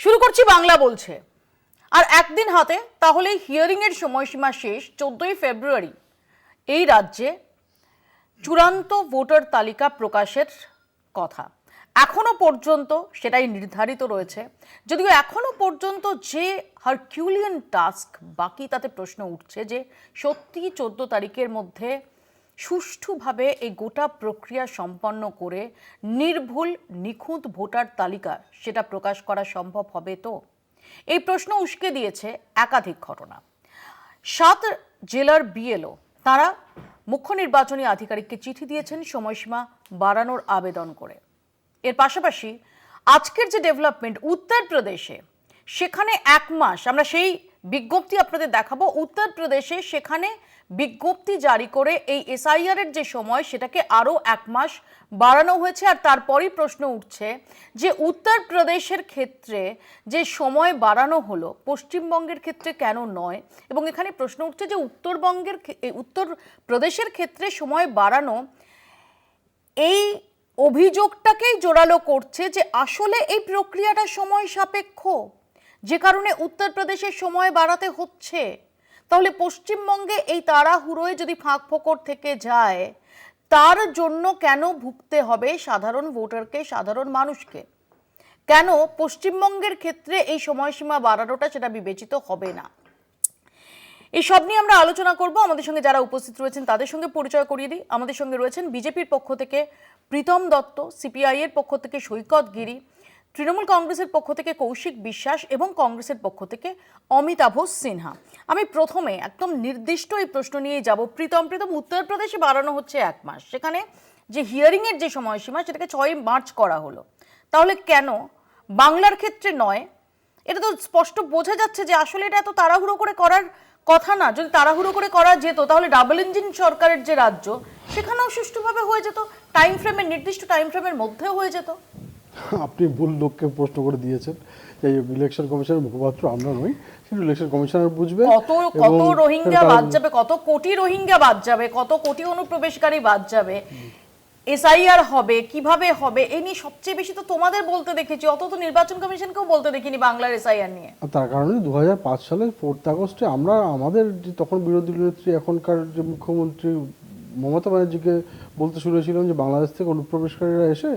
শুরু করছি বাংলা বলছে। আর একদিন হাতে, তাহলে হিয়ারিং এর সময়সীমা শেষ 14ই ফেব্রুয়ারি। এই রাজ্যে চূড়ান্ত ভোটার তালিকা প্রকাশের কথা এখনো পর্যন্ত সেটাই নির্ধারিত রয়েছে। যদিও এখনো পর্যন্ত যে হারকিউলিয়ান টাস্ক বাকি, তাতে প্রশ্ন উঠছে যে সত্যি 14 তারিখের মধ্যে সুষ্ঠুভাবে এই গোটা প্রক্রিয়া সম্পন্ন করে নির্ভুল নিখুঁত ভোটার তালিকা সেটা প্রকাশ করা সম্ভব হবে তো? এই প্রশ্ন উস্কে দিয়েছে একাধিক ঘটনা। 7 জেলার বিএলও তারা মুখ্য নির্বাচনী আধিকারিককে চিঠি দিয়েছেন সময়সীমা বাড়ানোর আবেদন করে। এর পাশাপাশি আজকের যে ডেভেলপমেন্ট উত্তরপ্রদেশে, সেখানে 1 মাস, আমরা সেই বিজ্ঞপ্তি আপনাদের দেখাবো। উত্তরপ্রদেশে সেখানে বিজ্ঞপ্তি জারি করে এই এসআইআর এর যে সময়, সেটাকে আরও 1 মাস বাড়ানো হয়েছে। আর তারপরই প্রশ্ন উঠছে যে উত্তরপ্রদেশের ক্ষেত্রে যে সময় বাড়ানো হলো, পশ্চিমবঙ্গের ক্ষেত্রে কেন নয়? এবং এখানে প্রশ্ন উঠছে যে উত্তরপ্রদেশের ক্ষেত্রে সময় বাড়ানো এই অভিযোগটাকেই জোরালো করছে যে আসলে এই প্রক্রিয়াটা সময় সাপেক্ষ, যে কারণে উত্তরপ্রদেশের সময় বাড়াতে হচ্ছে। তাহলে পশ্চিমবঙ্গে এই তাড়াহুড়োয় যদি ফাঁক ফোকর থেকে যায়, তার জন্য কেন ভুগতে হবে সাধারণ ভোটারকে, সাধারণ মানুষকে? কেন পশ্চিমবঙ্গের ক্ষেত্রে এই সময়সীমা বাড়ানোটা সেটা বিবেচিত হবে না? এই সব নিয়ে আমরা আলোচনা করব। আমাদের সঙ্গে যারা উপস্থিত রয়েছেন তাদের সঙ্গে পরিচয় করিয়ে দিই। আমাদের সঙ্গে রয়েছেন বিজেপির পক্ষ থেকে প্রীতম দত্ত, সিপিআই এর পক্ষ থেকে সৈকত গিরি, তৃণমূল কংগ্রেসের পক্ষ থেকে কৌশিক বিশ্বাস এবং কংগ্রেসের পক্ষ থেকে অমিতাভ সিনহা। আমি প্রথমে একদম নির্দিষ্ট এই প্রশ্ন নিয়েই যাব। প্রীতম, উত্তরপ্রদেশে বাড়ানো হচ্ছে 1 মাস, সেখানে যে হিয়ারিং এর যে সময়সীমা সেটাকে 6 মার্চ করা হলো, তাহলে কেন বাংলার ক্ষেত্রে নয়? এটা তো স্পষ্ট বোঝা যাচ্ছে যে আসলে এটা এত তাড়াহুড়ো করে করার কথা না। যদি তাড়াহুড়ো করে করা যেত, তাহলে ডাবল ইঞ্জিন সরকারের যে রাজ্য, সেখানেও সুষ্ঠুভাবে হয়ে যেত, টাইম ফ্রেমের, নির্দিষ্ট টাইম ফ্রেমের মধ্যেও হয়ে যেত। আপনি ভুল লোককে প্রশ্ন করে দিয়েছেন। এই ইলেকশন কমিশনের মুখপাত্র আমরা নই, সেটা ইলেকশন কমিশনার বুঝবে। কত রোহিঙ্গা বাদ যাবে, কত কোটি রোহিঙ্গা বাদ যাবে, কত কোটি অনুপ্রবেশকারী বাদ যাবে, এসআইআর হবে কিভাবে হবে, এই নিয়ে সবচেয়ে বেশি তো তোমাদের বলতে দেখেছি, অত তো নির্বাচন কমিশনকেও বলতে দেখিনি বাংলার এসআইআর নিয়ে। তার কারণে 2005 সালের 4 আগস্টে আমরা আমাদের যে তখন বিরোধী নেত্রী, এখনকার যে মুখ্যমন্ত্রী মমতা ব্যানার্জিকে বলতে শুরু হয়েছিলাম যে বাংলাদেশ থেকে অনুপ্রবেশকারীরা এসে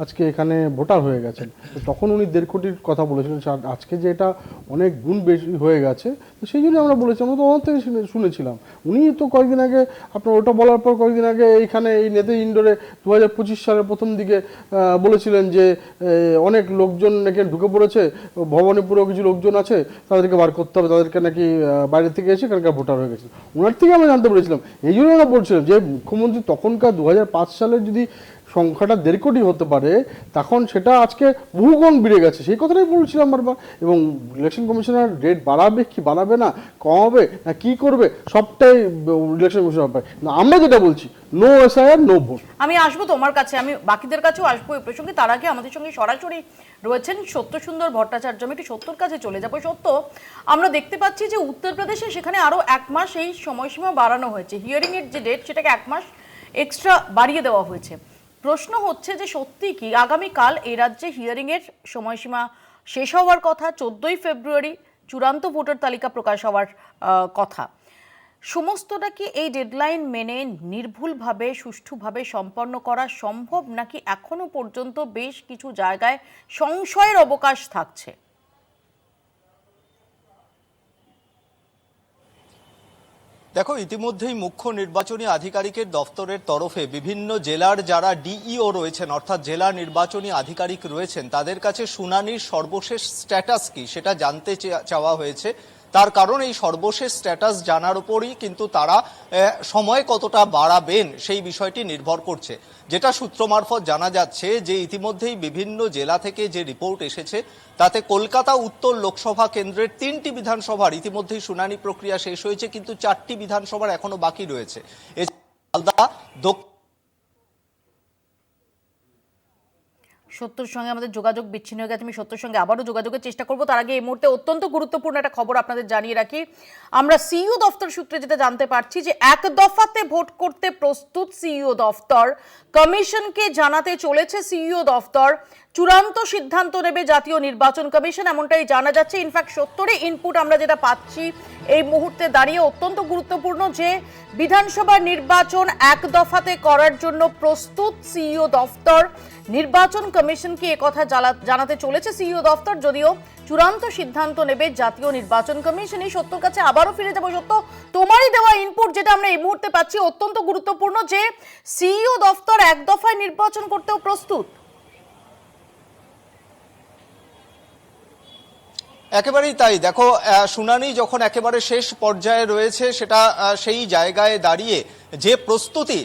আজকে এখানে ভোটার হয়ে গেছেন। তখন উনি 1.5 কোটির কথা বলেছিলেন। আজকে যে এটা অনেক গুণ বেশি হয়ে গেছে, তো সেই জন্য আমরা বলেছি, আমরা তো ওনার থেকে শুনেছিলাম। উনি তো কয়েকদিন আগে, আপনার ওটা বলার পর কয়েকদিন আগে এইখানে এই নেতা ইন্ডোরে 2025 সালের প্রথম দিকে বলেছিলেন যে অনেক লোকজন নাকি ঢুকে পড়েছে, ভবানীপুরেও কিছু লোকজন আছে, তাদেরকে বার করতে হবে, তাদেরকে নাকি বাইরে থেকে এসে এখানকার ভোটার হয়ে গেছে। ওনার থেকে আমরা জানতে পেরেছিলাম। এই জন্য আমরা বলছিলাম যে মুখ্যমন্ত্রী তখনকার 2005 সালের যদি সংখ্যাটা 1.5 কোটি হতে পারে, তখন সেটা আজকে বহুগুণ বেড়ে গেছে। সেই কথাটাই বলছিলাম বারবার। এবং ইলেকশন কমিশনার রেট বাড়াবে কি বাড়াবে না, কমাবে না কি করবে, সবটাই ইলেকশন কমিশনার পায় না। আমরা যেটা বলছি, নো এসআইআর নো ভোট। আমি আসবো তোমার কাছে, আমি বাকিদের কাছেও আসবো এই প্রসঙ্গে। তার আগে আমাদের সঙ্গে সরাসরি রয়েছেন সত্য সুন্দর ভট্টাচার্য। আমি একটু সত্যর কাছে চলে যাবো। সত্য, আমরা দেখতে পাচ্ছি যে উত্তরপ্রদেশে সেখানে আরো 1 মাস এই সময়সীমা বাড়ানো হয়েছে। হিয়ারিং এর যে ডেট, সেটাকে 1 মাস এক্সট্রা বাড়িয়ে দেওয়া হয়েছে। প্রশ্ন হচ্ছে যে সত্যি কি আগামীকাল এই রাজ্যে হিয়ারিং এর সময়সীমা শেষ হওয়ার কথা? 14ই ফেব্রুয়ারি চূড়ান্ত ভোটার তালিকা প্রকাশ হওয়ার কথা। সমস্তটা কি এই ডেডলাইন মেনে নির্ভুলভাবে সুষ্ঠুভাবে সম্পন্ন করা সম্ভব, নাকি এখনো পর্যন্ত বেশ কিছু জায়গায় সংশয়ের অবকাশ থাকছে? দেখো, ইতিমধ্যেই মুখ্য নির্বাচনী আধিকারিকের দফতরের তরফে বিভিন্ন জেলার যারা ডিইও রয়েছেন, অর্থাৎ জেলা নির্বাচনী আধিকারিক রয়েছেন, তাদের কাছে শুনানির সর্বশেষ স্ট্যাটাস কি সেটা জানতে চাওয়া হয়েছে। তার কারণ এই সর্বশেষ স্ট্যাটাস জানার উপরই কিন্তু তারা সময় কতটা বাড়াবেন সেই বিষয়টি নির্ভর করছে। যেটা সূত্র মারফত জানা যাচ্ছে যে ইতিমধ্যেই বিভিন্ন জেলা থেকে যে রিপোর্ট এসেছে, তাতে কলকাতা উত্তর লোকসভা কেন্দ্রের 3টি বিধানসভার ইতিমধ্যেই শুনানি প্রক্রিয়া শেষ হয়েছে, কিন্তু 4টি বিধানসভার এখনো বাকি রয়েছে। মালদা, সত্যর সঙ্গে আমাদের যোগাযোগ বিচ্ছিন্ন হয়ে গেছে। আমি সত্যর সঙ্গে আবারও যোগাযোগের চেষ্টা করব। তার আগে এই মুহূর্তে অত্যন্ত গুরুত্বপূর্ণ একটা খবর আপনাদের জানিয়ে রাখি। আমরা সিইও দফতর সূত্রে যেটা জানতে পারছি যে 1 দফাতে ভোট করতে প্রস্তুত সিইও দফতর। কমিশনকে জানাতে চলেছে সিইও দফতর চূড়ান্ত সিদ্ধান্ত নেবে জাতীয় নির্বাচন কমিশন, এমনটাই জানা যাচ্ছে। ইনফ্যাক্ট সত্তরে ইনপুট আমরা যেটা পাচ্ছি এই মুহূর্তে দাঁড়িয়ে অত্যন্ত গুরুত্বপূর্ণ যে বিধানসভা নির্বাচন এক দফাতে করার জন্য প্রস্তুত সিইও দফতর। নির্বাচন কমিশনকে একথা জানাতে চলেছে সিইও দফতর, যদিও চূড়ান্ত সিদ্ধান্ত নেবে জাতীয় নির্বাচন কমিশন। এই সত্যর কাছে আবারও ফিরে যাবো। সত্য, তোমারই দেওয়া ইনপুট যেটা আমরা এই মুহূর্তে পাচ্ছি অত্যন্ত গুরুত্বপূর্ণ যে সিইও দফতর এক দফায় নির্বাচন করতেও প্রস্তুত। একেবারেই তাই। দেখো, শুনানি যখন একেবারে শেষ পর্যায়ে রয়েছে, সেটা সেই জায়গায় দাঁড়িয়ে যে প্রস্তুতি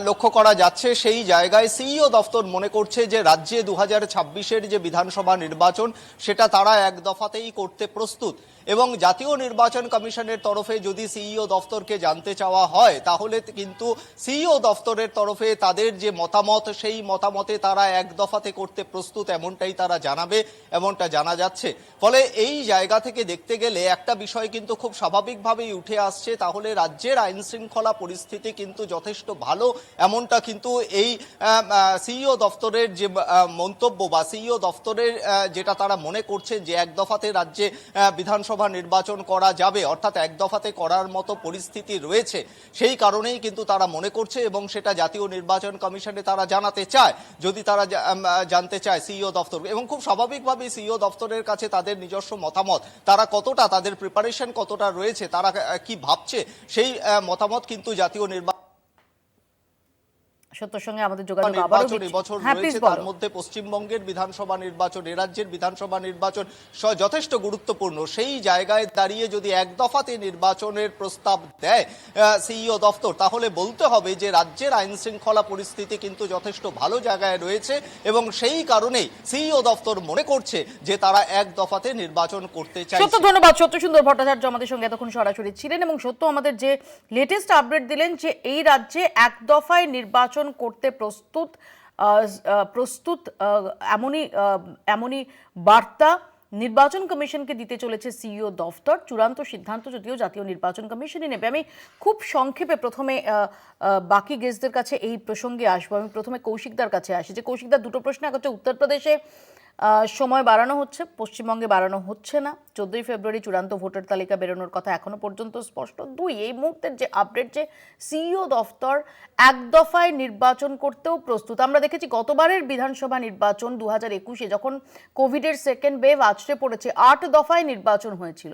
লক্ষ্য করা যাচ্ছে, সেই জায়গায় সিইও দফতর মনে করছে যে রাজ্যে 2026-এর যে বিধানসভা নির্বাচন সেটা তারা এক দফাতেই করতে প্রস্তুত। এবং জাতীয় নির্বাচন কমিশনের তরফে যদি সিইও দফতরকে জানতে চাওয়া হয়, তাহলে কিন্তু সিইও দফতরের তরফে তাদের যে মতামত, সেই মতামতে তারা এক দফাতে করতে প্রস্তুত, এমনটাই তারা জানাবে, এমনটা জানা যাচ্ছে। ফলে এই জায়গা থেকে দেখতে গেলে একটা বিষয় কিন্তু খুব স্বাভাবিকভাবেই উঠে আসছে, তাহলে রাজ্যের আইন শৃঙ্খলা পরিস্থিতি কিন্তু যথেষ্ট ভালো, এমনটা কিন্তু এই সিইও দফতরের যে মন্তব্য বা সিইও দফতরের যেটা তারা মনে করছে যে এক দফাতে রাজ্যে বিধানসভা নির্বাচন করা যাবে, অর্থাৎ এক দফাতে করার মতো পরিস্থিতি রয়েছে, সেই কারণেই কিন্তু তারা মনে করছে এবং সেটা জাতীয় নির্বাচন কমিশনে তারা জানাতে চায়, যদি তারা জানতে চায় সিইও দফতর। এবং খুব স্বাভাবিকভাবেই সিইও দফতরের কাছে তাদের নিজস্ব মতামত, তারা কতটা, তাদের প্রিপারেশন কতটা রয়েছে, তারা কি ভাবছে, সেই মতামত কিন্তু জাতীয় সত্যর সঙ্গে আমাদের যোগাযোগ নির্বাচন এবছর রয়েছে। তার মধ্যে পশ্চিমবঙ্গের বিধানসভা নির্বাচন, এ রাজ্যের বিধানসভা নির্বাচন যথেষ্ট গুরুত্বপূর্ণ। সেই জায়গায় দাঁড়িয়ে যদি এক দফাতে নির্বাচনের প্রস্তাব দেয় সিইও দফতর, তাহলে বলতে হবে যে রাজ্যের আইন শৃঙ্খলা পরিস্থিতি কিন্তু যথেষ্ট ভালো জায়গায় রয়েছে এবং সেই কারণেই সিইও দফতর মনে করছে যে তারা এক দফাতে নির্বাচন করতে চায়। সত্য, ধন্যবাদ। সত্য সুন্দর ভট্টাচার্য আমাদের সঙ্গে এতক্ষণ সরাসরি ছিলেন এবং সত্য আমাদের যে লেটেস্ট আপডেট দিলেন যে এই রাজ্যে এক দফায় নির্বাচন করতে প্রস্তুত এমনই বার্তা নির্বাচন কমিশনকে দিতে চলেছে সিইও দফতর। চূড়ান্ত সিদ্ধান্ত যদিও জাতীয় নির্বাচন কমিশনই নেবে। আমি খুব সংক্ষেপে প্রথমে বাকি গেস্টদের কাছে এই প্রসঙ্গে আসবো। আমি প্রথমে কৌশিকদার কাছে আসি, যে কৌশিকদার দুটো প্রশ্ন। এক হচ্ছে উত্তরপ্রদেশে সময় বাড়ানো হচ্ছে, পশ্চিমবঙ্গে বাড়ানো হচ্ছে না। 14ই ফেব্রুয়ারি চূড়ান্ত ভোটার তালিকা বেরোনোর কথা এখনো পর্যন্ত স্পষ্ট। দুই, এই মুহূর্তের যে আপডেট যে সিইও দফতর এক দফায় নির্বাচন করতেও প্রস্তুত। আমরা দেখেছি গতবারের বিধানসভা নির্বাচন 2021-এ যখন কোভিডের সেকেন্ড ওয়েভ আছড়ে পড়েছে, 8 দফায় নির্বাচন হয়েছিল।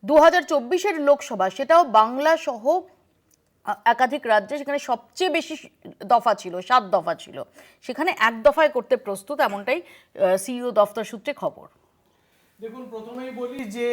2024-এর লোকসভা, সেটাও বাংলা সহ একাধিক রাজ্যে, সেখানে সবচেয়ে বেশি দফা ছিল, 7 দফা ছিল, সেখানে এক দফায় করতে প্রস্তুত, এমনটাই সিইও দফতর সূত্রে খবর। দেখুন, প্রথমেই বলি যে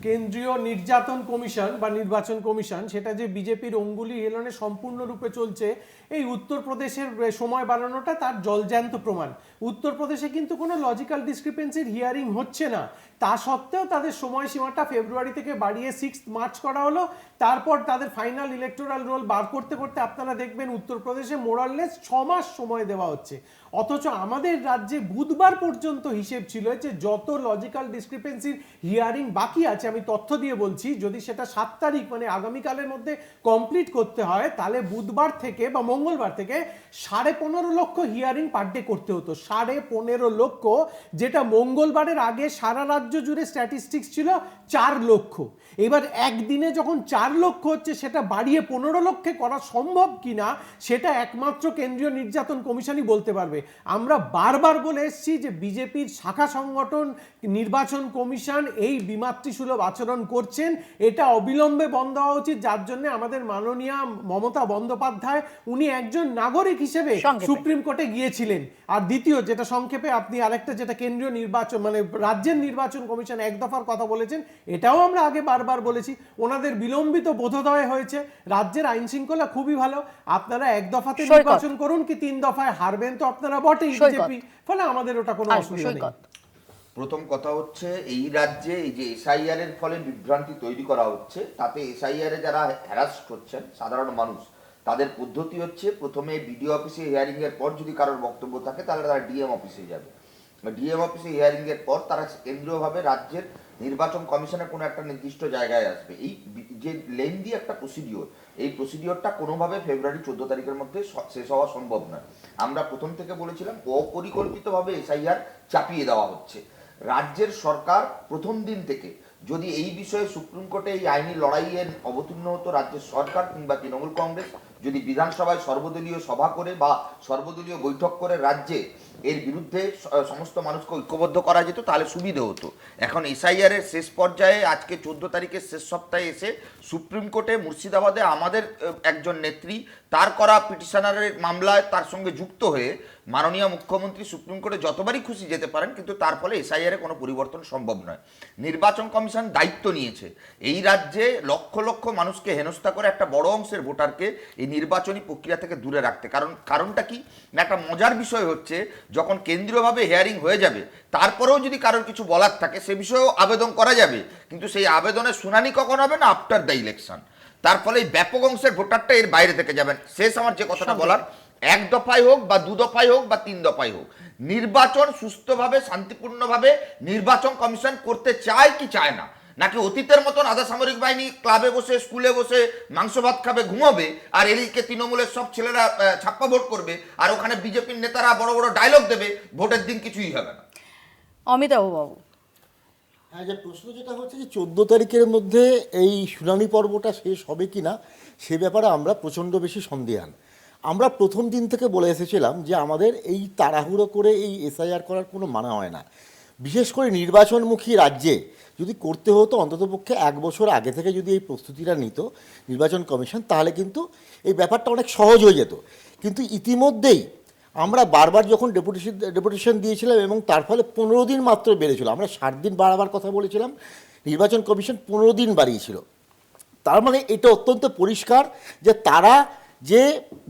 কেন্দ্রীয় নির্যাতন কমিশন বা নির্বাচন কমিশন, সেটা যে বিজেপির অঙ্গুলি হেলনে সম্পূর্ণরূপে চলছে, এই উত্তরপ্রদেশের সময় বাড়ানোটা তার জলজ্যান্ত প্রমাণ। উত্তরপ্রদেশে কিন্তু কোনো লজিক্যাল ডিসক্রিপেন্সির হিয়ারিং হচ্ছে না, তা সত্ত্বেও তাদের সময়সীমাটা ফেব্রুয়ারি থেকে বাড়িয়ে 6 মার্চ করা হলো। তারপর তাদের ফাইনাল ইলেকটোরাল রোল বার করতে করতে আপনারা দেখবেন উত্তরপ্রদেশে মোরাললেস 6 মাস সময় দেওয়া হচ্ছে। অথচ আমাদের রাজ্যে বুধবার পর্যন্ত হিসেব ছিল যে যত লজিক্যাল ডিসক্রিপেন্সির হিয়ারিং বাকি আছে, আমি তথ্য দিয়ে বলছি, যদি সেটা 7 তারিখ মানে আগামীকালের মধ্যে কমপ্লিট করতে হয়, তাহলে বুধবার থেকে বা মঙ্গলবার থেকে 15.5 লক্ষ হিয়ারিং পার ডে করতে হতো। 15.5 লক্ষ, যেটা মঙ্গলবারের আগে সারা রাজ্য জুড়ে স্ট্যাটিস্টিক্স ছিল 4 লক্ষ। এবার একদিনে যখন 4 লক্ষ হচ্ছে, সেটা বাড়িয়ে 15 লক্ষে করা সম্ভব কিনা সেটা একমাত্র কেন্দ্রীয় নির্যাতন কমিশনই বলতে পারবে। আমরা বারবার বলে এসেছি যে বিজেপির শাখা সংগঠন নির্বাচন কমিশন এই বিমাতৃসুলভ আচরণ করছেন, এটা অবিলম্বে বন্ধ হওয়া উচিত। যার জন্য আমাদের মাননীয়া মমতা বন্দ্যোপাধ্যায়, উনি একজন নাগরিক হিসেবে সুপ্রিম কোর্টে গিয়েছিলেন। আর দ্বিতীয় যেটা সংক্ষেপে আপনি আরেকটা যেটা কেন্দ্রীয় নির্বাচন মানে রাজ্যের নির্বাচন কমিশন এক দফার কথা বলেছেন, এটাও আমরা আগে বারবার বলেছি, ওনাদের বিলম্বিত বোধোদয় হয়েছে। রাজ্যের আইন শৃঙ্খলা খুবই ভালো, আপনারা এক দফাতে নির্বাচন করুন কি 3 দফায়, হারবেন তো আপনারা বটেই বিজেপি, ফলে আমাদের ওটা কোনো অসুবিধা নেই। প্রথম কথা হচ্ছে, এই রাজ্যে এই যে এসআইআর এর ফলে বিভ্রান্তি তৈরি করা হচ্ছে, তাতে এসআইআর এ যারা হ্যারাস্ট হচ্ছেন সাধারণ মানুষ, তাদের পদ্ধতি হচ্ছে প্রথমে বিডিও অফিসে হিয়ারিং এর পর যদি কারোর বক্তব্য থাকে তাহলে তারা ডিএম অফিসে যাবে। ডিএম অফিসে হিয়ারিং এর পর তারা কেন্দ্রীয়ভাবে রাজ্যের নির্বাচন কমিশনের কোনো একটা নির্দিষ্ট জায়গায় আসবে। এই যে লেন্দি একটা প্রসিডিওর, এই প্রসিডিওরটা কোনোভাবে ফেব্রুয়ারি 14 তারিখের মধ্যে শেষ হওয়া সম্ভব নয়। আমরা প্রথম থেকে বলেছিলাম অপরিকল্পিতভাবে এসআইআর চাপিয়ে দেওয়া হচ্ছে। রাজ্যের সরকার প্রথম দিন থেকে যদি এই বিষয়ে সুপ্রিম কোর্টে এই আইনি লড়াইয়ে অবতীর্ণ হতো রাজ্যের সরকার কিংবা তৃণমূল কংগ্রেস, যদি বিধানসভায় সর্বদলীয় সভা করে বা সর্বদলীয় বৈঠক করে রাজ্যে এর বিরুদ্ধে সমস্ত মানুষকে ঐক্যবদ্ধ করা যেত, তাহলে সুবিধে হতো। এখন এসআইআর এর শেষ পর্যায়ে আজকে 14 তারিখের শেষ সপ্তাহে এসে সুপ্রিম কোর্টে মুর্শিদাবাদে আমাদের একজন নেত্রী তার করা পিটিশনারের মামলায় তার সঙ্গে যুক্ত হয়ে মাননীয় মুখ্যমন্ত্রী সুপ্রিম কোর্টে যতবারই খুশি যেতে পারেন, কিন্তু তার ফলে এসআইআর এ কোনো পরিবর্তন সম্ভব নয়। নির্বাচন কমিশন দায়িত্ব নিয়েছে এই রাজ্যে লক্ষ লক্ষ মানুষকে হেনস্থা করে একটা বড় অংশের ভোটারকে এই নির্বাচনী প্রক্রিয়া থেকে দূরে রাখতে। কারণটা কি না, একটা মজার বিষয় হচ্ছে যখন কেন্দ্রীয়ভাবে হিয়ারিং হয়ে যাবে তারপরেও যদি কারোর কিছু বলার থাকে সে বিষয়েও আবেদন করা যাবে, কিন্তু সেই আবেদনের শুনানি কখন হবে না, আফটার দ্য ইলেকশন। তার ফলে এই ব্যাপক অংশের ভোটারটা এর বাইরে থেকে যাবেন। শেষ আমার যে কথাটা বলার, এক দফায় হোক বা দু দফায় হোক বা তিন দফায় হোক, নির্বাচন সুস্থভাবে শান্তিপূর্ণভাবে নির্বাচন কমিশন করতে চায় কি চায় না, নাকি অতীতের মতন আধা সামরিক বাহিনী ক্লাবে বসে স্কুলে বসে মাংস ভাত খাবে ঘুমাবে আর এদিকে তৃণমূলের সব ছেলেরা ছাপ্পা ভোট করবে আর ওখানে বিজেপির নেতারা বড় বড় ডায়লগ দেবে, ভোটের দিন কিছুই হবে না। অমিতাভ বাবু, হ্যাঁ, যে প্রশ্ন যেটা হচ্ছে যে 14 তারিখের মধ্যে এই শুনানি পর্বটা শেষ হবে কি না সে ব্যাপারে আমরা প্রচণ্ড বেশি সন্দিহান। আমরা প্রথম দিন থেকে বলে এসেছিলাম যে আমাদের এই তাড়াহুড়ো করে এই এসআইআর করার কোনো মানে হয় না। বিশেষ করে নির্বাচনমুখী রাজ্যে যদি করতে হতো অন্ততপক্ষে 1 বছর আগে থেকে যদি এই প্রস্তুতিটা নিত নির্বাচন কমিশন, তাহলে কিন্তু এই ব্যাপারটা অনেক সহজ হয়ে যেত। কিন্তু ইতিমধ্যেই আমরা বারবার যখন ডেপুটেশন দিয়েছিলাম এবং তার ফলে 15 দিন মাত্র বেড়েছিল, আমরা 60 দিন বাড়াবার কথা বলেছিলাম, নির্বাচন কমিশন 15 দিন বাড়িয়েছিল। তার মানে এটা অত্যন্ত পরিষ্কার যে তারা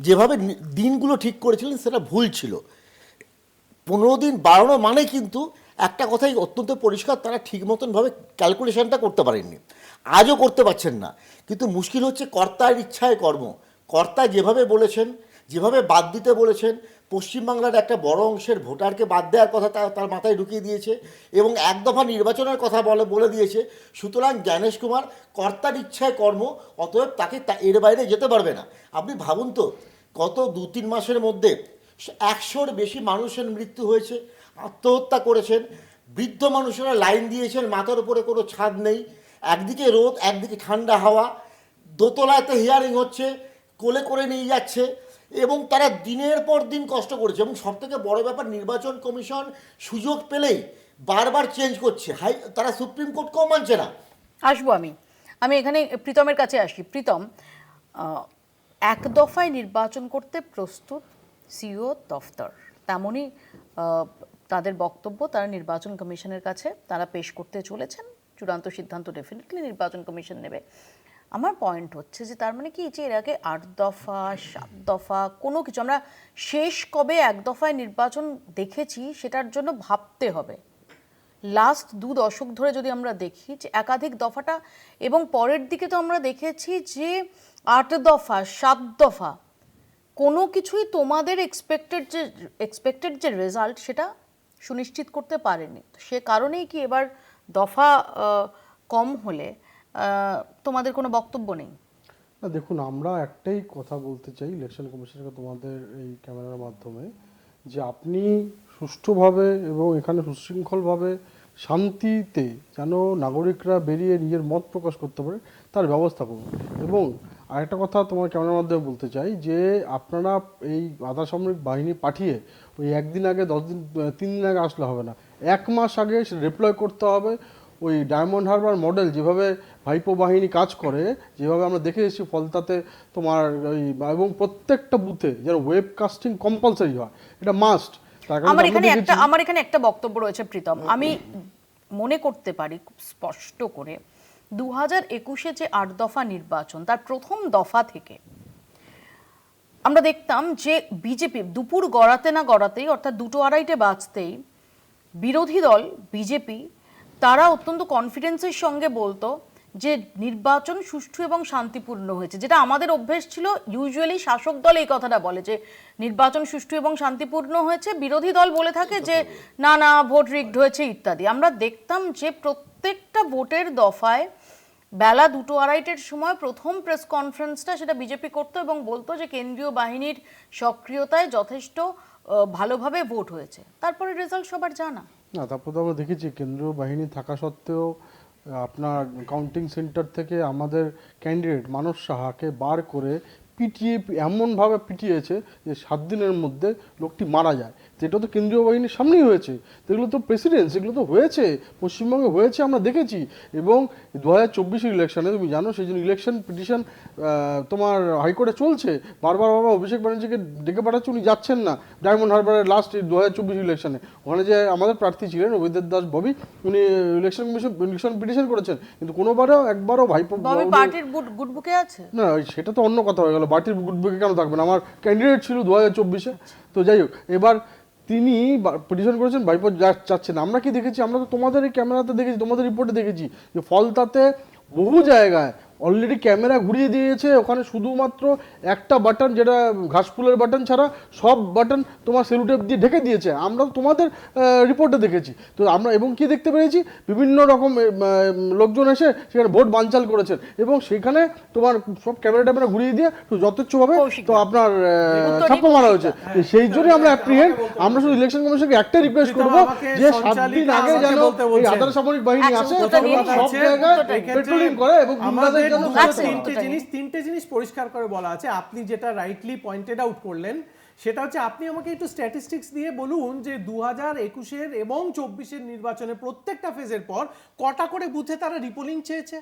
যেভাবে দিনগুলো ঠিক করেছিলেন সেটা ভুল ছিল। 15 দিন বাড়ানো মানে কিন্তু একটা কথাই অত্যন্ত পরিষ্কার, তারা ঠিক মতনভাবে ক্যালকুলেশনটা করতে পারেননি, আজও করতে পারছেন না। কিন্তু মুশকিল হচ্ছে কর্তার ইচ্ছায় কর্ম। কর্তা যেভাবে বলেছেন, যেভাবে বাদ দিতে বলেছেন, পশ্চিমবাংলার একটা বড় অংশের ভোটারকে বাদ দেওয়ার কথা তার মাথায় ঢুকিয়ে দিয়েছে এবং এক দফা নির্বাচনের কথা বলে দিয়েছে। সুতরাং জ্ঞানেশ কুমার কর্তার ইচ্ছায় কর্ম, অতএব তাকে এর বাইরে যেতে পারবে না। আপনি ভাবুন তো, গত 2-3 মাসের মধ্যে 100-র বেশি মানুষের মৃত্যু হয়েছে, আত্মহত্যা করেছেন, বৃদ্ধ মানুষেরা লাইন দিয়েছেন, মাথার উপরে কোনো ছাদ নেই, একদিকে রোদ একদিকে ঠান্ডা হাওয়া, দোতলাতে হিয়ারিং হচ্ছে, কোলে করে নিয়ে যাচ্ছে এবং তারা দিনের পর দিন কষ্ট করেছে। এবং সবথেকে বড় ব্যাপার, নির্বাচন কমিশন সুযোগ পেলেই বারবার চেঞ্জ করছে, তারা সুপ্রিম কোর্টকেও মানছে না। আসবো আমি এখানে প্রীতমের কাছে আসি। প্রীতম, এক দফায় নির্বাচন করতে প্রস্তুত সিইও দফতর, তেমনই তাদের বক্তব্য তারা নির্বাচন কমিশনের কাছে তারা পেশ করতে চলেছেন। চূড়ান্ত সিদ্ধান্ত ডেফিনেটলি নির্বাচন কমিশন নেবে। আমার পয়েন্ট হচ্ছে যে তার মানে কি, যে এর আগে 8 দফা 7 দফা কোনো কিছু, আমরা শেষ কবে এক দফায় নির্বাচন দেখেছি সেটার জন্য ভাবতে হবে। লাস্ট 2 দশক ধরে যদি আমরা দেখি যে একাধিক দফাটা, এবং পরের দিকে তো আমরা দেখেছি যে 8 দফা 7 দফা কোনো কিছুই তোমাদের এক্সপেক্টেড যে রেজাল্ট সেটা সুনিশ্চিত করতে পারেনি। সে কারণেই কি এবার দফা কম হলে তোমাদের কোনো বক্তব্য নেই? না, দেখুন, আমরা একটাই কথা বলতে চাই ইলেকশন কমিশনকে তোমাদের এই ক্যামেরার মাধ্যমে, যে আপনি সুষ্ঠুভাবে এবং এখানে সুশৃঙ্খলভাবে শান্তিতে যেন নাগরিকরা বেরিয়ে নিজের মত প্রকাশ করতে পারে তার ব্যবস্থা করুন। এবং আরেকটা কথা তোমার ক্যামেরার মাধ্যমে বলতে চাই যে আপনারা এই আধা সামরিক বাহিনী পাঠিয়ে ওই একদিন আগে 10 দিন 3 দিন আগে আসলে হবে না, 1 মাস আগে সেটা ডিপ্লয় করতে হবে। ওই ডায়মন্ড হারবার মডেল যেভাবে ভাইপো বাহিনী কাজ করে, যেভাবে আমরা দেখে এসেছি ফলতাতে তোমার ওই, এবং প্রত্যেকটা বুথে যেন ওয়েবকাস্টিং কম্পালসারি হয়, এটা মাস্ট। আমার এখানে একটা বক্তব্য রয়েছে প্রীতম, আমি মনে করতে পারি খুব স্পষ্ট করে 2021-এ যে 8 দফা নির্বাচন, তার প্রথম দফা থেকে আমরা দেখতাম যে বিজেপি দুপুর গড়াতে না গড়াতেই, অর্থাৎ 2-2:30 বাজতেই বিরোধী দল বিজেপি তারা অত্যন্ত কনফিডেন্সের সঙ্গে বলতো যে নির্বাচন সুষ্ঠু এবং শান্তিপূর্ণ হয়েছে, যেটা আমাদের অভ্যেস ছিল। ইউজুয়ালি শাসক দল এই কথাটা বলে যে নির্বাচন সুষ্ঠু এবং শান্তিপূর্ণ হয়েছে, বিরোধী দল বলে থাকে যে না না ভোট রিগড হয়েছে ইত্যাদি। আমরা দেখতাম যে প্রত্যেকটা ভোটের দফায় বেলা 2-2:30-টের সময় প্রথম প্রেস কনফারেন্সটা সেটা বিজেপি করতো এবং বলতো যে কেন্দ্রীয় বাহিনীর সক্রিয়তায় যথেষ্ট ভালোভাবে ভোট হয়েছে। তারপরে রেজাল্ট সবার জানা। না, তারপর তো আমরা দেখেছি কেন্দ্রীয় বাহিনী থাকা সত্ত্বেও আপনার কাউন্টিং সেন্টার থেকে আমাদের ক্যান্ডিডেট মানস সাহাকে বার করে পিটিয়ে, এমনভাবে পিটিয়েছে যে 7 দিনের মধ্যে লোকটি মারা যায়। তো এটা তো কেন্দ্রীয় বাহিনীর সামনেই হয়েছে। তো এগুলো তো প্রেসিডেন্স, এগুলো তো হয়েছে, পশ্চিমবঙ্গে হয়েছে, আমরা দেখেছি। এবং 2024-এর ইলেকশনে তুমি জানো সেই জন্য ইলেকশন পিটিশন তোমার হাইকোর্টে চলছে। বারবার অভিষেক ব্যানার্জিকে ডেকে পাঠাচ্ছে, উনি যাচ্ছেন না। ডায়মন্ড হারবারের লাস্ট 2024 ইলেকশনে ওখানে যে আমাদের প্রার্থী ছিলেন অভিজিৎ দাস ববি, উনি ইলেকশন পিটিশন করেছেন, কিন্তু একবারও ভাইপো ববি পার্টির গুড বুকে আছে না, সেটা তো অন্য কথা হয়ে গেল। পার্টির গুডবুকে কেন থাকবে না? আমার ক্যান্ডিডেট ছিল 2024-এ। তো যাই হোক, এবার তিনি পিটিশন করেছেন, ভাইপো চাচ্ছেন। আমরা কি দেখেছি? আমরা তো তোমাদের এই ক্যামেরাতে দেখেছি, তোমাদের রিপোর্টে দেখেছি যে ফলতাতে বহু জায়গায় অলরেডি ক্যামেরা ঘুরিয়ে দিয়েছে। ওখানে শুধুমাত্র একটা বাটন, যেটা ঘাসফুলের বাটন ছাড়া সব বাটন তোমার সেলুটেপ দিয়ে ঢেকে দিয়েছে। আমরা তোমাদের রিপোর্টে দেখেছি। তো আমরা এবং কি দেখতে পেরেছি, বিভিন্ন রকম লোকজন এসে সেখানে ভোট বানচাল করেছেন এবং সেখানে তোমার সব ক্যামেরা ঘুরিয়ে দিয়ে যথেচ্ছভাবে তো আপনার ছাপ্পা মারা হয়েছে। সেই জন্যই আমরা অ্যাপ্রিহেন্ড। আমরা শুধু ইলেকশন কমিশনকে একটা রিকোয়েস্ট করবো যে 7 দিন আগে যেন এই আধা সামরিক বাহিনী আসে, সব জায়গায় পেট্রোলিং করে এবং তিনটে জিনিস পরিষ্কার করে বলা আছে। আপনি যেটা রাইটলি পয়েন্টেড আউট করলেন সেটা হচ্ছে, আপনি আমাকে একটু স্ট্যাটিস্টিক্স দিয়ে বলুন যে 2021-এর এবং 24-এর নির্বাচনে প্রত্যেকটা ফেজের পর কটা করে বুথে তারা রিপোলিং চেয়েছে?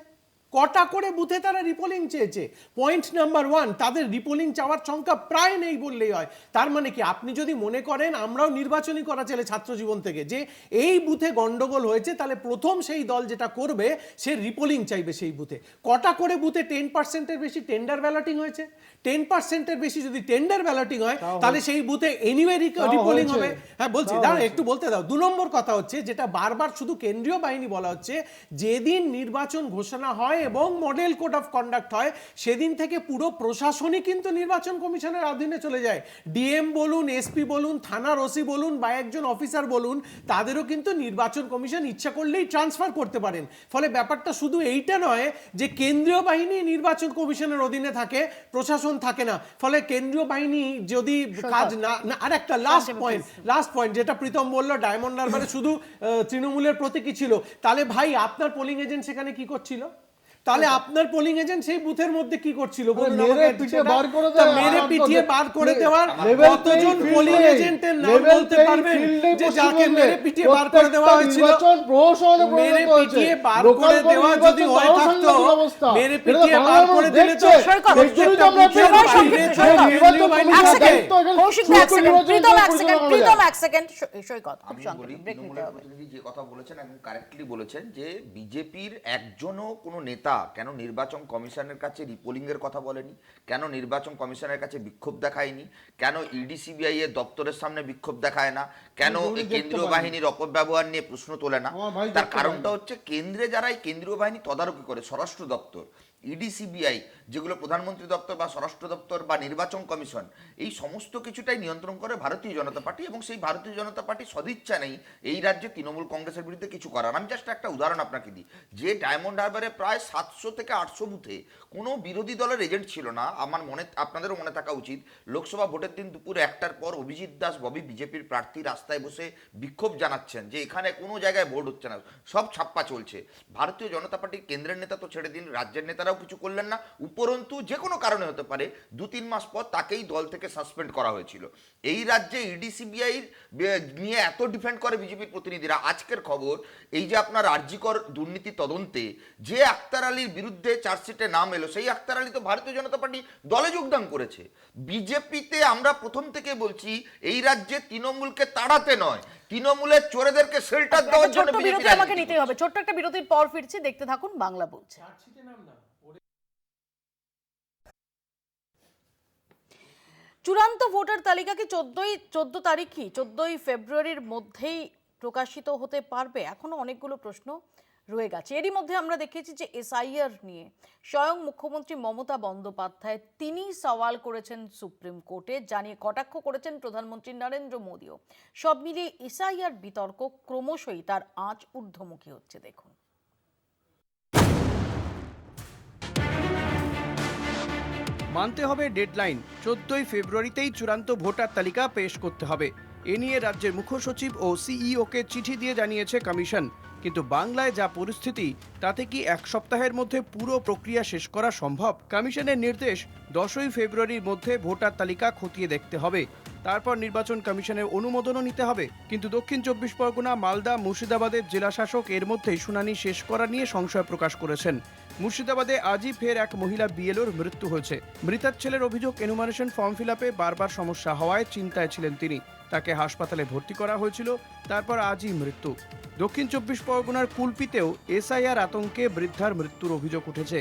কটা করে বুথে তারা রিপোলিং চেয়েছে? পয়েন্ট নাম্বার 1, তাদের রিপোলিং চাওয়ার সংখ্যা প্রায় নেই বললেই হয়। তার মানে কি, আপনি যদি মনে করেন আমরাও নির্বাচনী করা ছেলে ছাত্র জীবন থেকে যে এই বুথে গন্ডগোল হয়েছে, তাহলে প্রথম সেই দল যেটা করবে সে রিপোলিং চাইবে সেই বুথে। কটা করে বুথে 10%-এর বেশি টেন্ডার ব্যালটিং হয়েছে? 10%-এর বেশি যদি টেন্ডার ব্যালটিং হয় তাহলে সেই বুথে এনিওয়ে রিপোলিং হবে। হ্যাঁ বলছি, দাঁড়াও একটু বলতে দাও। 2 নম্বর কথা হচ্ছে, যেটা বারবার শুধু কেন্দ্রীয় বাহিনী বলা হচ্ছে, যেদিন নির্বাচন ঘোষণা হয় এবং মডেল কোড অফ কন্ডাক্ট হয় সেদিন থেকে পুরো প্রশাসনই কিন্তু নির্বাচন কমিশনের অধীনে চলে যায়। ডিএম বলুন, এসপি বলুন, থানার ওসি বলুন বা একজন অফিসার বলুন, তাদেরও কিন্তু নির্বাচন কমিশন ইচ্ছা করলেই ট্রান্সফার করতে পারেন। ফলে ব্যাপারটা শুধু এইটা নয় যে কেন্দ্রীয় বাহিনী নির্বাচন কমিশনের অধীনে থাকে, প্রশাসন থাকে না। ফলে কেন্দ্রীয় বাহিনী যদি কাজ না, আর একটা লাস্ট পয়েন্ট যেটা প্রীতম বলল, ডায়মন্ড হারবারে শুধু তৃণমূলের প্রতীকী ছিল, তাহলে ভাই আপনার পোলিং এজেন্ট সেখানে কি করছিল? তাহলে আপনার পোলিং এজেন্ট সেই বুথের মধ্যে কি করছিল বলুন আমাকে? মেরে পিটিয়ে বার করে দেওয়ার কতজন পোলিং এজেন্টের নাম বলতে পারবেন যে যাকে মেরে পিটিয়ে বার করে দেওয়া হয়েছিল? মেরে পিটিয়ে বার করে দেওয়া যদি হয় থাকতো, মেরে পিটিয়ে বার করে দিলে তো যে কথা বলেছেন একদম কারেক্টলি বলেছেন যে বিজেপির একজনও কোনো নেতা কেন নির্বাচন কমিশনের কাছে রিপোলিং এর কথা বলেনি, কেন নির্বাচন কমিশনের কাছে বিক্ষোভ দেখায়নি, কেন ইডি সিবিআই এর দপ্তরের সামনে বিক্ষোভ দেখায় না, কেন কেন্দ্রীয় বাহিনীর অপব্যবহার নিয়ে প্রশ্ন তোলে না? তার কারণটা হচ্ছে কেন্দ্রে যারা এই কেন্দ্রীয় বাহিনী তদারকি করে, স্বরাষ্ট্র দপ্তর, ইডি সিবিআই, যেগুলো প্রধানমন্ত্রী দপ্তর বা স্বরাষ্ট্র দপ্তর বা নির্বাচন কমিশন, এই সমস্ত কিছুটাই নিয়ন্ত্রণ করে ভারতীয় জনতা পার্টি। এবং সেই ভারতীয় জনতা পার্টি সদিচ্ছা নেই এই রাজ্যে তৃণমূল কংগ্রেসের বিরুদ্ধে কিছু করার। আমি জাস্ট একটা উদাহরণ আপনাকে দিই, যে ডায়মন্ড হারবারে প্রায় 700 থেকে 800 বুথে কোনো বিরোধী দলের এজেন্ট ছিল না। আমার মনে, আপনাদেরও মনে থাকা উচিত, লোকসভা ভোটের দিন দুপুর 1টার পর অভিজিৎ দাস ববি বিজেপির প্রার্থী রাস্তায় বসে বিক্ষোভ জানাচ্ছেন যে এখানে কোনো জায়গায় ভোট হচ্ছে না, সব ছাপ্পা চলছে। ভারতীয় জনতা পার্টির কেন্দ্রের নেতা তো ছেড়ে দিন, রাজ্যের নেতারাও কিছু করলেন না। উপরন্তু যে কোনো কারণে হতে পারে 2-3 মাস পর তাকেই দল থেকে সাসপেন্ড করা হয়েছিল। এই রাজ্যে ইডি সিবিআই নিয়ে এত ডিফেন্ড করে বিজেপির প্রতিনিধিরা। আজকের খবর, এই যে আপনার আরজিকর দুর্নীতি তদন্তে যে আক্তার আলীর বিরুদ্ধে চার্জশিটে নাম এলো, সেই আক্তার আলী তো ভারতীয় জনতা পার্টি দলে যোগদান করেছে। বিজেপিতে আমরা প্রথম থেকে বলছি এই রাজ্যে তৃণমূলকে তাড়াতে নয়, তৃণমূলের চোরেদেরকে শেল্টার দেওয়ার জন্য বিজেপি আমাকে নিতে হবে। ছোট্ট একটা বিরতির পর ফিরছি, দেখতে থাকুন বাংলা বলছে। চূড়ান্ত ভোটার তালিকা কি 14 ফেব্রুয়ারির মধ্যেই প্রকাশিত হতে পারবে? এখনো অনেকগুলো প্রশ্ন রয়ে গেছে। এরই মধ্যে আমরা দেখেছি যে এসআইআর নিয়ে স্বয়ং মুখ্যমন্ত্রী মমতা বন্দ্যোপাধ্যায় তিনি সওয়াল করেছেন সুপ্রিম কোর্টে, জানিয়ে কটাক্ষ করেছেন প্রধানমন্ত্রী নরেন্দ্র মোদীও। সব মিলিয়ে এসআইআর বিতর্ক ক্রমশই তার আঁচ ঊর্ধ্বমুখী হচ্ছে। দেখুন। মানতে হবে ডেডলাইন, 14ই ফেব্রুয়ারিতেই চূড়ান্ত ভোটার তালিকা পেশ করতে হবে। এ নিয়ে রাজ্যের মুখ্য সচিব ও সিইওকে চিঠি দিয়ে জানিয়েছে কমিশন। কিন্তু বাংলায় যা পরিস্থিতি, তাতে কি এক সপ্তাহের মধ্যে পুরো প্রক্রিয়া শেষ করা সম্ভব? কমিশনের নির্দেশ, 10ই ফেব্রুয়ারির মধ্যে ভোটার তালিকা খতিয়ে দেখতে হবে, তারপর নির্বাচন কমিশনের অনুমোদনও নিতে হবে। কিন্তু দক্ষিণ 24 পরগনা, মালদা, মুর্শিদাবাদের জেলা শাসক এর মধ্যেই শুনানি শেষ করা নিয়ে সংশয় প্রকাশ করেছেন। মুর্শিদাবাদে আজই ফের এক মহিলা বিএলওর মৃত্যু হয়েছে। মৃতার ছেলের অভিযোগ, এনুমারেশন ফর্ম ফিল আপে বারবার সমস্যা হওয়ায় চিন্তায় ছিলেন তিনি। তাকে হাসপাতালে ভর্তি করা হয়েছিল, তারপর আজই মৃত্যু। দক্ষিণ 24 পরগনার কুলপিতেও এসআইআর আতঙ্কে বৃদ্ধার মৃত্যুর অভিযোগ উঠেছে।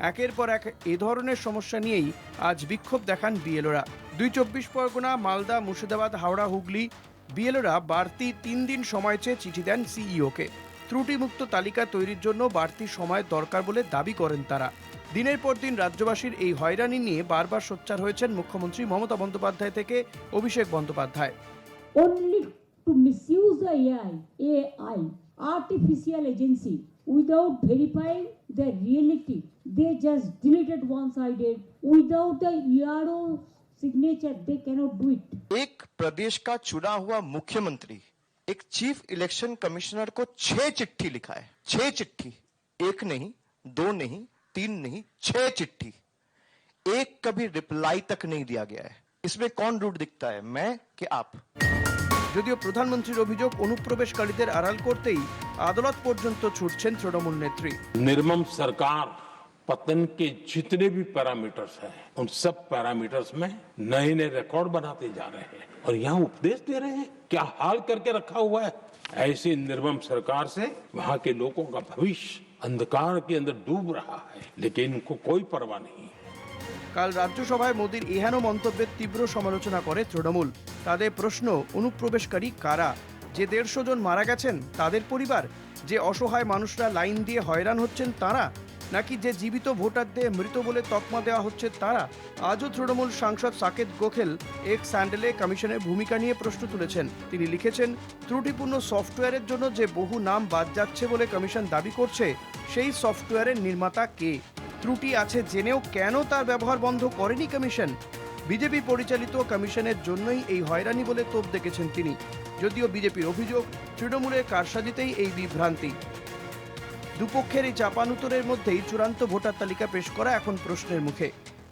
একের পর এক এ ধরনের সমস্যা নিয়েই আজ বিক্ষোভ দেখান বিএলওরা। 24 পরগনা, মালদা, মুর্শিদাবাদ, হাওড়া, হুগলি বিএলওরা বাড়তি 3 দিন সময় চেয়ে চিঠি দেন সিইওকে। ত্রুটিমুক্ত তালিকা তৈরির জন্য বাড়তি সময় দরকার বলে দাবি করেন তারা। দিনের পর দিন রাজ্যবাসীর এই হয়রানি নিয়ে বারবার সোচ্চার হয়েছেন মুখ্যমন্ত্রী মমতা বন্দ্যোপাধ্যায় থেকে Abhishek Bandyopadhyay. Only to misuse the AI, artificial agency, without verifying the reality, they just deleted one-sided. Without the ERO signature, they cannot do it. एक प्रदेश का चुना हुआ मुख्यमंत्री एक चीफ इलेक्शन कमिश्नर को 6 चिट्ठी लिखा है। 6 चिट्ठी, एक नहीं, 2 नहीं, 3 नहीं, 6 चिट्ठी। एक कभी रिप्लाई तक नहीं दिया गया है। इसमें कौन रूट दिखता है, मैं कि आप? যদিও প্রধানমন্ত্রীর অভিযোগ, অনুপ্রবেশকারীদের আড়াল করতেই আদালত পর্যন্ত ছুটছেন তৃণমূল নেত্রী। निर्मम सरकार पतन के जितने भी पैरामीटर्स हैं, उन सब पैरामीटर्स में नए नए रिकॉर्ड बनाते जा रहे हैं और यहाँ उपदेश दे रहे हैं। क्या हाल करके रखा हुआ है। ऐसी निर्मम सरकार से वहाँ के लोगों का भविष्य अंधकार के अंदर डूब रहा है, लेकिन इनको कोई परवाह नहीं। কাল রাজ্যসভায় মোদীর এহেন মন্তব্যের তীব্র সমালোচনা করে তৃণমূল। তাদের প্রশ্ন, অনুপ্রবেশকারী কারা? যে 150 জন মারা গেছেন তাদের পরিবার? যে অসহায় মানুষরা লাইন দিয়ে হয়রান হচ্ছেন তারা? নাকি যে জীবিত ভোটারদের মৃত বলে তকমা দেওয়া হচ্ছে তারা? আজও তৃণমূল সাংসদ সাকেত গোখেল এক্স স্যান্ডেলে কমিশনের ভূমিকা নিয়ে প্রশ্ন তুলেছেন। তিনি লিখেছেন, ত্রুটিপূর্ণ সফটওয়্যারের জন্য যে বহু নাম বাদ যাচ্ছে বলে কমিশন দাবি করছে, সেই সফটওয়্যারের নির্মাতা কে? ত্রুটি আছে জেনেও কেন তার ব্যবহার বন্ধ করেনি কমিশন? বিজেপি পরিচালিত কমিশনের জন্যই এই হয়রানি বলে তোপ দেখেছেন তিনি। যদিও বিজেপির অভিযোগ, তৃণমূলের কারসাজিতেই এই বিভ্রান্তি। দুপক্ষের এই চাপানুতরের মধ্যেই চূড়ান্ত ভোটার তালিকা পেশ করা এখন প্রশ্নের মুখে।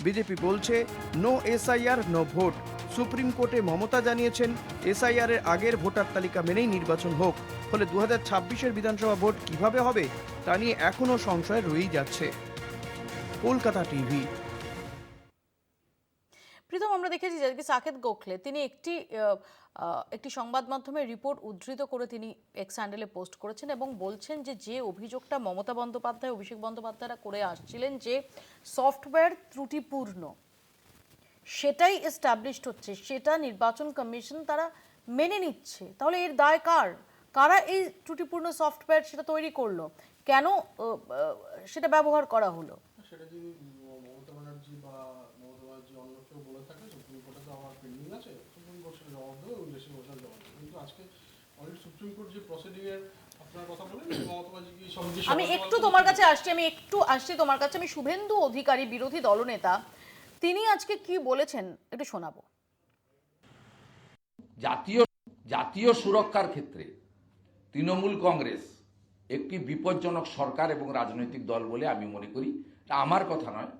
বিজেপি বলছে, no SIR no vote. Supreme কোর্টে মমতা জানিয়েছেন, এসআইআর এর আগের ভোটার তালিকা মেনেই নির্বাচন হোক। ফলে 2026-এর বিধানসভা ভোট কিভাবে হবে তা নিয়ে এখনও সংশয় রয়েই যাচ্ছে। কলকাতা টিভি। প্রীতম, আমরা দেখেছি যে সাকেত গোখলে তিনি একটি সংবাদ মাধ্যমের রিপোর্ট উদ্ধৃত করে তিনি এক্স হ্যান্ডেলে পোস্ট করেছেন এবং বলছেন যে অভিযোগটা মমতা বন্দ্যোপাধ্যায়, অভিষেক বন্দ্যোপাধ্যায়রা করে আসছিলেন যে সফটওয়্যার ত্রুটিপূর্ণ, সেটাই এস্টাবলিশড হচ্ছে, সেটা নির্বাচন কমিশন তারা মেনে নিচ্ছে। তাহলে এর দায় কার? কারা এই ত্রুটিপূর্ণ সফটওয়্যার সেটা তৈরি করলো? কেন সেটা ব্যবহার করা হলো? সেটা যদি মমতা ব্যানার্জি বা মমতা ব্যানার্জি অন্য কেউ বলে থাকে, সুপ্রিম কোর্টে তো আমার পেন্ডিং আছে, সুপ্রিম কোর্ট সেটা জবাব দেবে, উল্লেসী ঘোষাল জবাব দেবে। কিন্তু আজকে অলরেডি সুপ্রিম কোর্ট যে প্রসিডিংয়ের আপনার কথা বলেন, মমতা ব্যানার্জি আমি একটু তোমার কাছে আসছি তোমার কাছে। আমি শুভেন্দু অধিকারী, বিরোধী দলনেতা, তিনি আজকে কি বলেছেন একটু শোনাবো। জাতীয় সুরক্ষার ক্ষেত্রে তৃণমূল কংগ্রেস একটি বিপজ্জনক সরকার এবং রাজনৈতিক দল বলে আমি মনে করি। এটা আমার কথা নয়,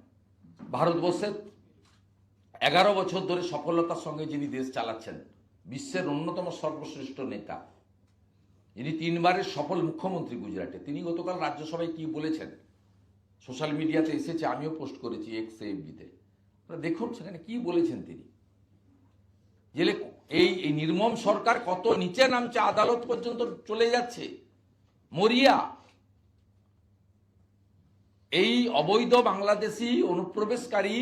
ভারতবর্ষের 11 বছর ধরে সফলতার সঙ্গে যিনি দেশ চালাচ্ছেন, বিশ্বের অন্যতম সর্বশ্রেষ্ঠ নেতা, যিনি 3 বারের সফল মুখ্যমন্ত্রী গুজরাটে, তিনি গতকাল রাজ্যসভায় কি বলেছেন সোশ্যাল মিডিয়াতে এসেছে, আমিও পোস্ট করেছি এক্স এফবিতে, আপনারা দেখুন সেখানে কি বলেছেন তিনি। জেলে এই নির্মম সরকার কত নিচে নামছে, আদালত পর্যন্ত চলে যাচ্ছে। মরিয়া এই অবৈধ বাংলাদেশি অনুপ্রবেশকারী,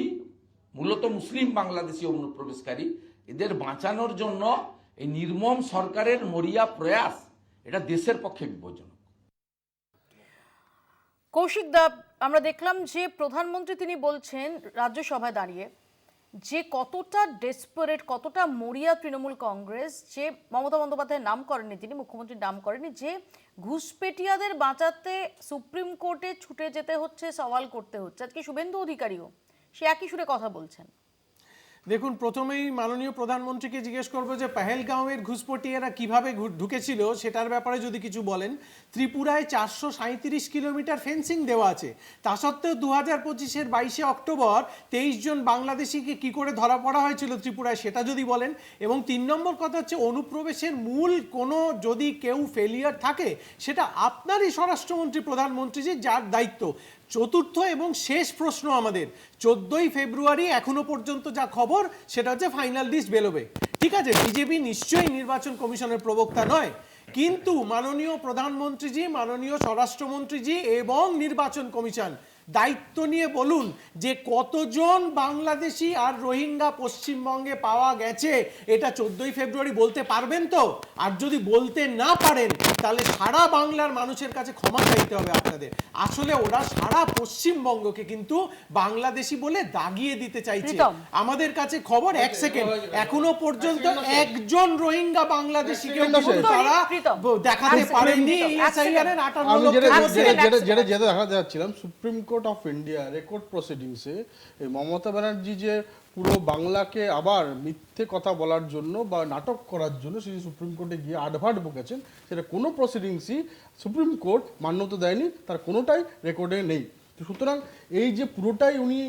মূলত মুসলিম বাংলাদেশি অনুপ্রবেশকারী, এদের বাঁচানোর জন্য এই নির্মম সরকারের মরিয়া প্রয়াস, এটা দেশের পক্ষে বিপজ্জনক। কৌশিক দা, আমরা দেখলাম যে প্রধানমন্ত্রী তিনি বলছেন রাজ্যসভায় দাঁড়িয়ে যে কতটা ডেসপারেট, কতটা মরিয়া তৃণমূল কংগ্রেস, যে মমতা বন্দ্যোপাধ্যায়ের নাম করেনি, তিনি মুখ্যমন্ত্রীর নাম করেনি, যে ঘুষপেটিয়াদের বাঁচাতে সুপ্রিম কোর্টে ছুটে যেতে হচ্ছে, সওয়াল করতে হচ্ছে। আজকে শুভেন্দু অধিকারীও সে একই সুরে কথা বলছেন। দেখুন, প্রথমেই মাননীয় প্রধানমন্ত্রীকে জিজ্ঞেস করবো যে পেহেলগাঁওয়ের ঘুষপটিয়ারা কিভাবে ঢুকেছিল সেটার ব্যাপারে যদি কিছু বলেন। ত্রিপুরায় 437 কিলোমিটার ফেন্সিং দেওয়া আছে, তা সত্ত্বেও 2025-এর 22শে অক্টোবর 23 জন বাংলাদেশিকে কি করে ধরা পড়া হয়েছিল ত্রিপুরায় সেটা যদি বলেন। এবং 3 নম্বর কথা হচ্ছে, অনুপ্রবেশের মূল কোনো যদি কেউ ফেলিয়ার থাকে সেটা আপনারই স্বরাষ্ট্রমন্ত্রী প্রধানমন্ত্রীজি, যার দায়িত্ব। চতুর্থ এবং শেষ প্রশ্ন আমাদের, 14ই ফেব্রুয়ারি এখনো পর্যন্ত যা খবর সেটা হচ্ছে ফাইনাল লিস্ট বেরোবে। ঠিক আছে, বিজেপি নিশ্চয়ই নির্বাচন কমিশনের প্রবক্তা নয়, কিন্তু মাননীয় প্রধানমন্ত্রীজি, মাননীয় স্বরাষ্ট্রমন্ত্রীজি এবং নির্বাচন কমিশন দায়িত্ব নিয়ে বলুন যে কতজন বাংলাদেশি আর রোহিঙ্গা পশ্চিমবঙ্গে পাওয়া গেছে, এটা 14ই ফেব্রুয়ারি বলতে পারবেন তো? আর যদি বলতে না পারেন তাহলে সারা বাংলার মানুষের কাছে ক্ষমা চাইতে হবে আপনাদের। আসলে ওরা সারা পশ্চিমবঙ্গকে কিন্তু বাংলাদেশি বলে দাগিয়ে দিতে চাইছে। আমাদের কাছে খবর, 1 সেকেন্ড, এখনো পর্যন্ত একজন রোহিঙ্গা বাংলাদেশিকে তারা দেখাতে পারেননি। এসআইআর এর 58 আমি লক্ষ যেটা দেখাতে যাচ্ছিলাম, supreme court of India record প্রসিডিংসে এই মমতা ব্যানার্জি যে পুরো বাংলাকে আবার মিথ্যে কথা বলার জন্য বা নাটক করার জন্য সেই সুপ্রিম কোর্টে গিয়ে আডভার্ট বকেছেন, সেটা কোনো প্রসিডিংসই সুপ্রিম কোর্ট মান্যতা দেয়নি, তার কোনোটাই রেকর্ডে নেই। তো সুতরাং এই যে পুরোটাই উনি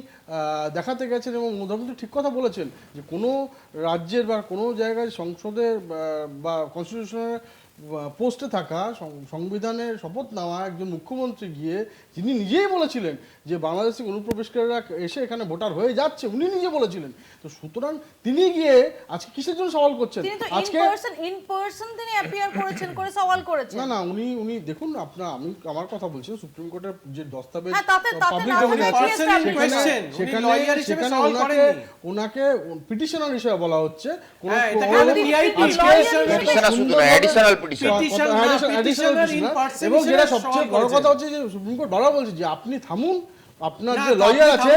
দেখাতে গেছেন, এবং প্রধানমন্ত্রী ঠিক কথা বলেছেন যে কোনো রাজ্যের বা কোনো জায়গায় সংসদের বা কনস্টিটিউশনের পোস্টে থাকা, সংবিধানের শপথ নেওয়া একজন মুখ্যমন্ত্রী গিয়ে, যিনি নিজেই বলেছিলেন যে বাংলাদেশি অনুপ্রবেশকারীরা এসে এখানে ভোটার হয়ে যাচ্ছে, উনি নিজে বলেছিলেন। তো সুতরাং তিনি গিয়ে আজকে কিসের জন্য সওয়াল করছেন? আজকে ইন পারসন তিনি অ্যাপিয়ার করেছেন, করে সওয়াল করেছেন। না উনি দেখুন, আমি আমার কথা বলছি, সুপ্রিম কোর্টের যে দস্তাবেজ পাবলিক ওনাকে পিটিশনার হিসেবে বলা হচ্ছে। এবং যেটা সবচেয়ে বড় কথা হচ্ছে যে সুপ্রিম কোর্ট বারবার বলছে যে আপনি থামুন, আপনার যে লয়ার আছে,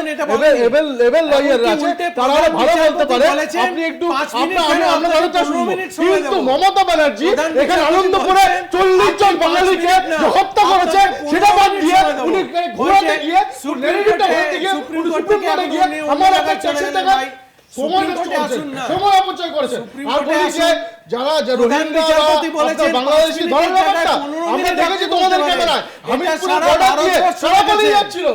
লেভেল লয়ার আছে, তারা ভালো বলতে পারে, আপনি একটু আমরা আলোচনা শুনবো। কিন্তু মমতা ব্যানার্জি এখানে আনন্দপুরে 40 জন বাঙালিকে হত্যা করেছে, সেটা বাদ দিয়ে উনি ঘোরাতে গিয়ে নেগেটিভটা ঘোরাতে গিয়ে সুপ্রিম কোর্টে গিয়ে আমার একটা ট্যাক্সের টাকা সময় অপচয় করেছে। আর বলছে যারা রোহিঙ্গা বাংলাদেশি ধরার ব্যাপারটা আমরা দেখেছি তোমাদের ক্যামেরায়, আমি বর্ডার দিয়ে সারা পালিয়ে যাচ্ছিল,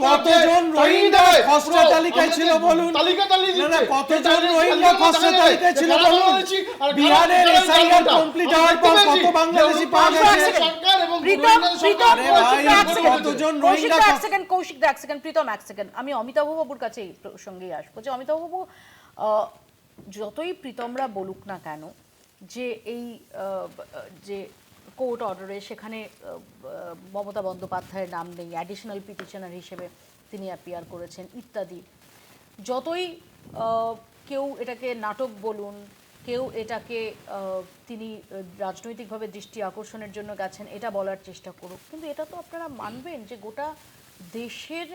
কতজন রোহিঙ্গা খসড়া তালিকায় ছিল বলুন, কতজন রোহিঙ্গা খসড়া তালিকায় ছিল বলুন, বিহারের এসআইআর কমপ্লিট হওয়ার পর কত বাংলাদেশি পাওয়া গেছে, কতজন রোহিঙ্গা। কৌশিক দা, এক সেকেন্ড, প্রীতম এক সেকেন্ড, আমি অমিতাভ বাবুর কাছে এই প্রসঙ্গেই আসবো যে অমিতাভ বাবু, যতই প্রীতমরা বলুক না কেন যে এই যে কোর্ট অর্ডারে সেখানে মমতা বন্দ্যোপাধ্যায়ের নাম নেই, অ্যাডিশনাল পিটিশনার হিসেবে তিনি অ্যাপিয়ার করেছেন ইত্যাদি, যতই কেউ এটাকে নাটক বলুন, কেউ এটাকে তিনি রাজনৈতিকভাবে দৃষ্টি আকর্ষণের জন্য গেছেন এটা বলার চেষ্টা করুক, কিন্তু এটা তো আপনারা মানবেন যে গোটা দেশের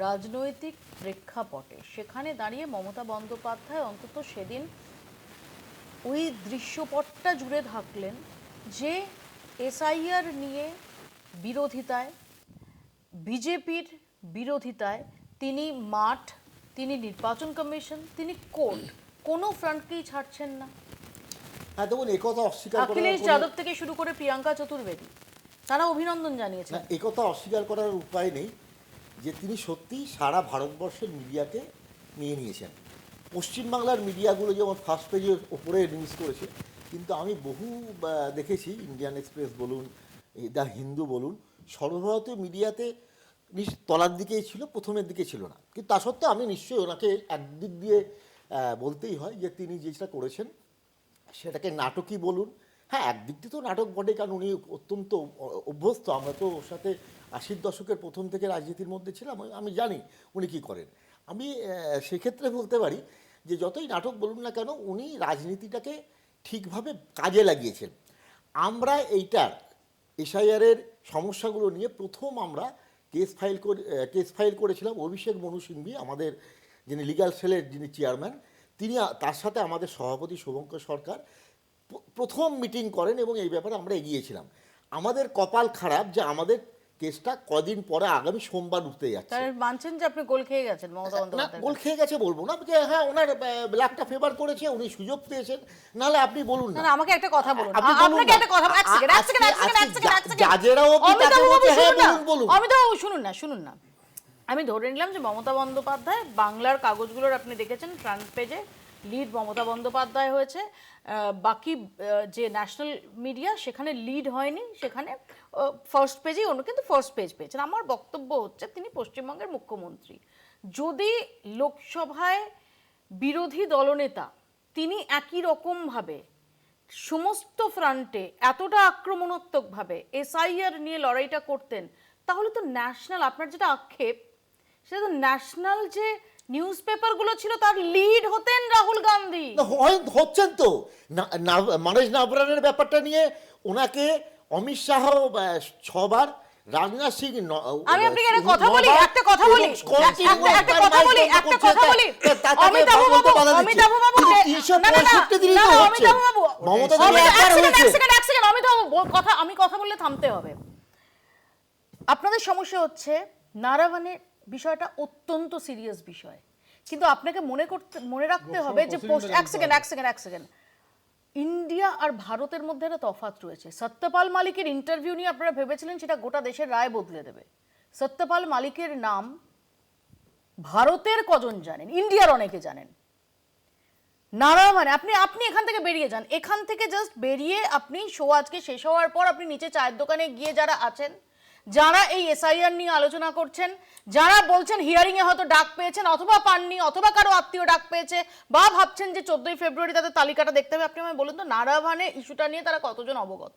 রাজনৈতিক প্রেক্ষাপটে সেখানে দাঁড়িয়ে মমতা বন্দ্যোপাধ্যায় অন্তত সেদিন ওই দৃশ্যপটটা জুড়ে থাকলেন যে এসআইআর নিয়ে বিরোধিতায়, বিজেপির বিরোধিতায় তিনি মাঠ, তিনি নির্বাচন কমিশন, তিনি কোর্ট, কোনো ফ্রন্টকেই ছাড়ছেন না। হ্যাঁ, দেখুন, একথা অস্বীকার করার অখিলেশ যাদব থেকে শুরু করে প্রিয়াঙ্কা চতুর্বেদী তারা অভিনন্দন জানিয়েছেন। একথা অস্বীকার করার উপায় নেই যে তিনি সত্যি সারা ভারতবর্ষের মিডিয়াকে নিয়ে নিয়েছেন। পশ্চিমবাংলার মিডিয়াগুলো যেমন ফার্স্ট পেজের ওপরে নিউজ করেছে, কিন্তু আমি বহু দেখেছি, ইন্ডিয়ান এক্সপ্রেস বলুন, দ্য হিন্দু বলুন, সর্বভারতীয় মিডিয়াতে তলার দিকেই ছিল, প্রথমের দিকে ছিল না। কিন্তু তা সত্ত্বেও আমি নিশ্চয়ই ওনাকে একদিক দিয়ে বলতেই হয় যে তিনি যেটা করেছেন সেটাকে নাটকই বলুন। হ্যাঁ, একদিক দিয়ে তো নাটক বটে, কারণ উনি অত্যন্ত অভ্যস্ত। আমরা তো ওর সাথে 80-র দশকের প্রথম থেকে রাজনীতির মধ্যে ছিলাম, আমি জানি উনি কী করেন। আমি সেক্ষেত্রে বলতে পারি যে যতই নাটক বলুন না কেন, উনি রাজনীতিটাকে ঠিকভাবে কাজে লাগিয়েছেন। আমরা এইটার এসআইআরের সমস্যাগুলো নিয়ে প্রথম আমরা কেস ফাইল করেছিলাম অভিষেক মনু সিংভি, আমাদের যিনি লিগ্যাল সেলের যিনি চেয়ারম্যান, তিনি তার সাথে আমাদের সভাপতি শুভঙ্কর সরকার প্রথম মিটিং করেন এবং এই ব্যাপারে আমরা এগিয়েছিলাম। আমাদের কপাল খারাপ যে আমাদের কেসটা কদিন পরে আগামী সোমবার উঠতে যাচ্ছে। তার মানছেন যে আপনি গোল খেয়ে গেছেন মমতা না, বন্দ্যোপাধ্যায়? গোল খেয়ে গেছে বলবো না, যে হ্যাঁ ওনার লাখটা ফেভার করেছে, উনি সুযোগ পেয়েছেন, নাহলে আপনি বলুন না না। না, আমাকে একটা কথা বলুন, আপনি বলুন আপনাকে না। একটা কথা, এক সেকেন্ড এক সেকেন্ড এক সেকেন্ড এক সেকেন্ড এক সেকেন্ড। জাজেরাও কি তাকে অমিতাভ বলছে, বাবু হ্যাঁ শুনুন না, বলুন বলুন। অমিতাভ বাবু শুনুন না। আমি ধরে নিলাম যে মমতা বন্দ্যোপাধ্যায় বাংলার কাগজগুলোর আপনি দেখেছেন ফ্রন্ট পেজে লিড মমতা বন্দ্যোপাধ্যায় হয়েছে, বাকি যে ন্যাশনাল মিডিয়া সেখানে লিড হয়নি, সেখানে ফার্স্ট পেজেই অন্য, কিন্তু ফার্স্ট পেজ পেয়েছেন। আমার বক্তব্য হচ্ছে তিনি পশ্চিমবঙ্গের মুখ্যমন্ত্রী, যদি লোকসভায় বিরোধী দলনেতা তিনি একই রকমভাবে সমস্ত ফ্রন্টে এতটা আক্রমণাত্মকভাবে এসআইআর নিয়ে লড়াইটা করতেন, তাহলে তো ন্যাশনাল, আপনার যেটা আক্ষেপ সেটা তো ন্যাশনাল যে নিউজ পেপারগুলো ছিল তার লিড হতেন রাহুল গান্ধী। হচ্ছেন তো মানেশ নাবরানের ব্যাপারটা নিয়ে ওনাকে অমিত শাহ 6 বার, রাজনাথ সিং আমি আপনাকে একটা কথা বলি একটা কথা বলি অমিতাভ বাবু কথা, আমি কথা বললে থামতে হবে। আপনাদের সমস্যা হচ্ছে নারাভানের বিষয়টা অত্যন্ত সিরিয়াস বিষয়, কিন্তু আপনাকে মনে রাখতে হবে যে এক সেকেন্ড ইন্ডিয়া আর ভারতের মধ্যে একটা তফাৎ রয়েছে। সত্যপাল মালিকের ইন্টারভিউ নিয়ে আপনারা ভেবেছিলেন সেটা গোটা দেশের রায় বদলে দেবে। সত্যপাল মালিকের নাম ভারতের কজন জানেন, ইন্ডিয়ার অনেকে জানেন। নারাভানে আপনি এখান থেকে বেরিয়ে যান, এখান থেকে জাস্ট বেরিয়ে আপনি শো আজকে শেষ হওয়ার পর আপনি নিচে চায়ের দোকানে গিয়ে যারা আছেন, যারা এই এসআইআর নিয়ে আলোচনা করছেন, যারা বলছেন হিয়ারিং এ হয়তো ডাক পেয়েছেন অথবা পাননি, অথবা কারো আত্মীয় ডাক পেয়েছে, বা ভাবছেন যে 14ই ফেব্রুয়ারি তাদের তালিকাটা দেখতে হবে, আপনি আমায় বলুন তো নারাভানে ইস্যুটা নিয়ে তারা কতজন অবগত?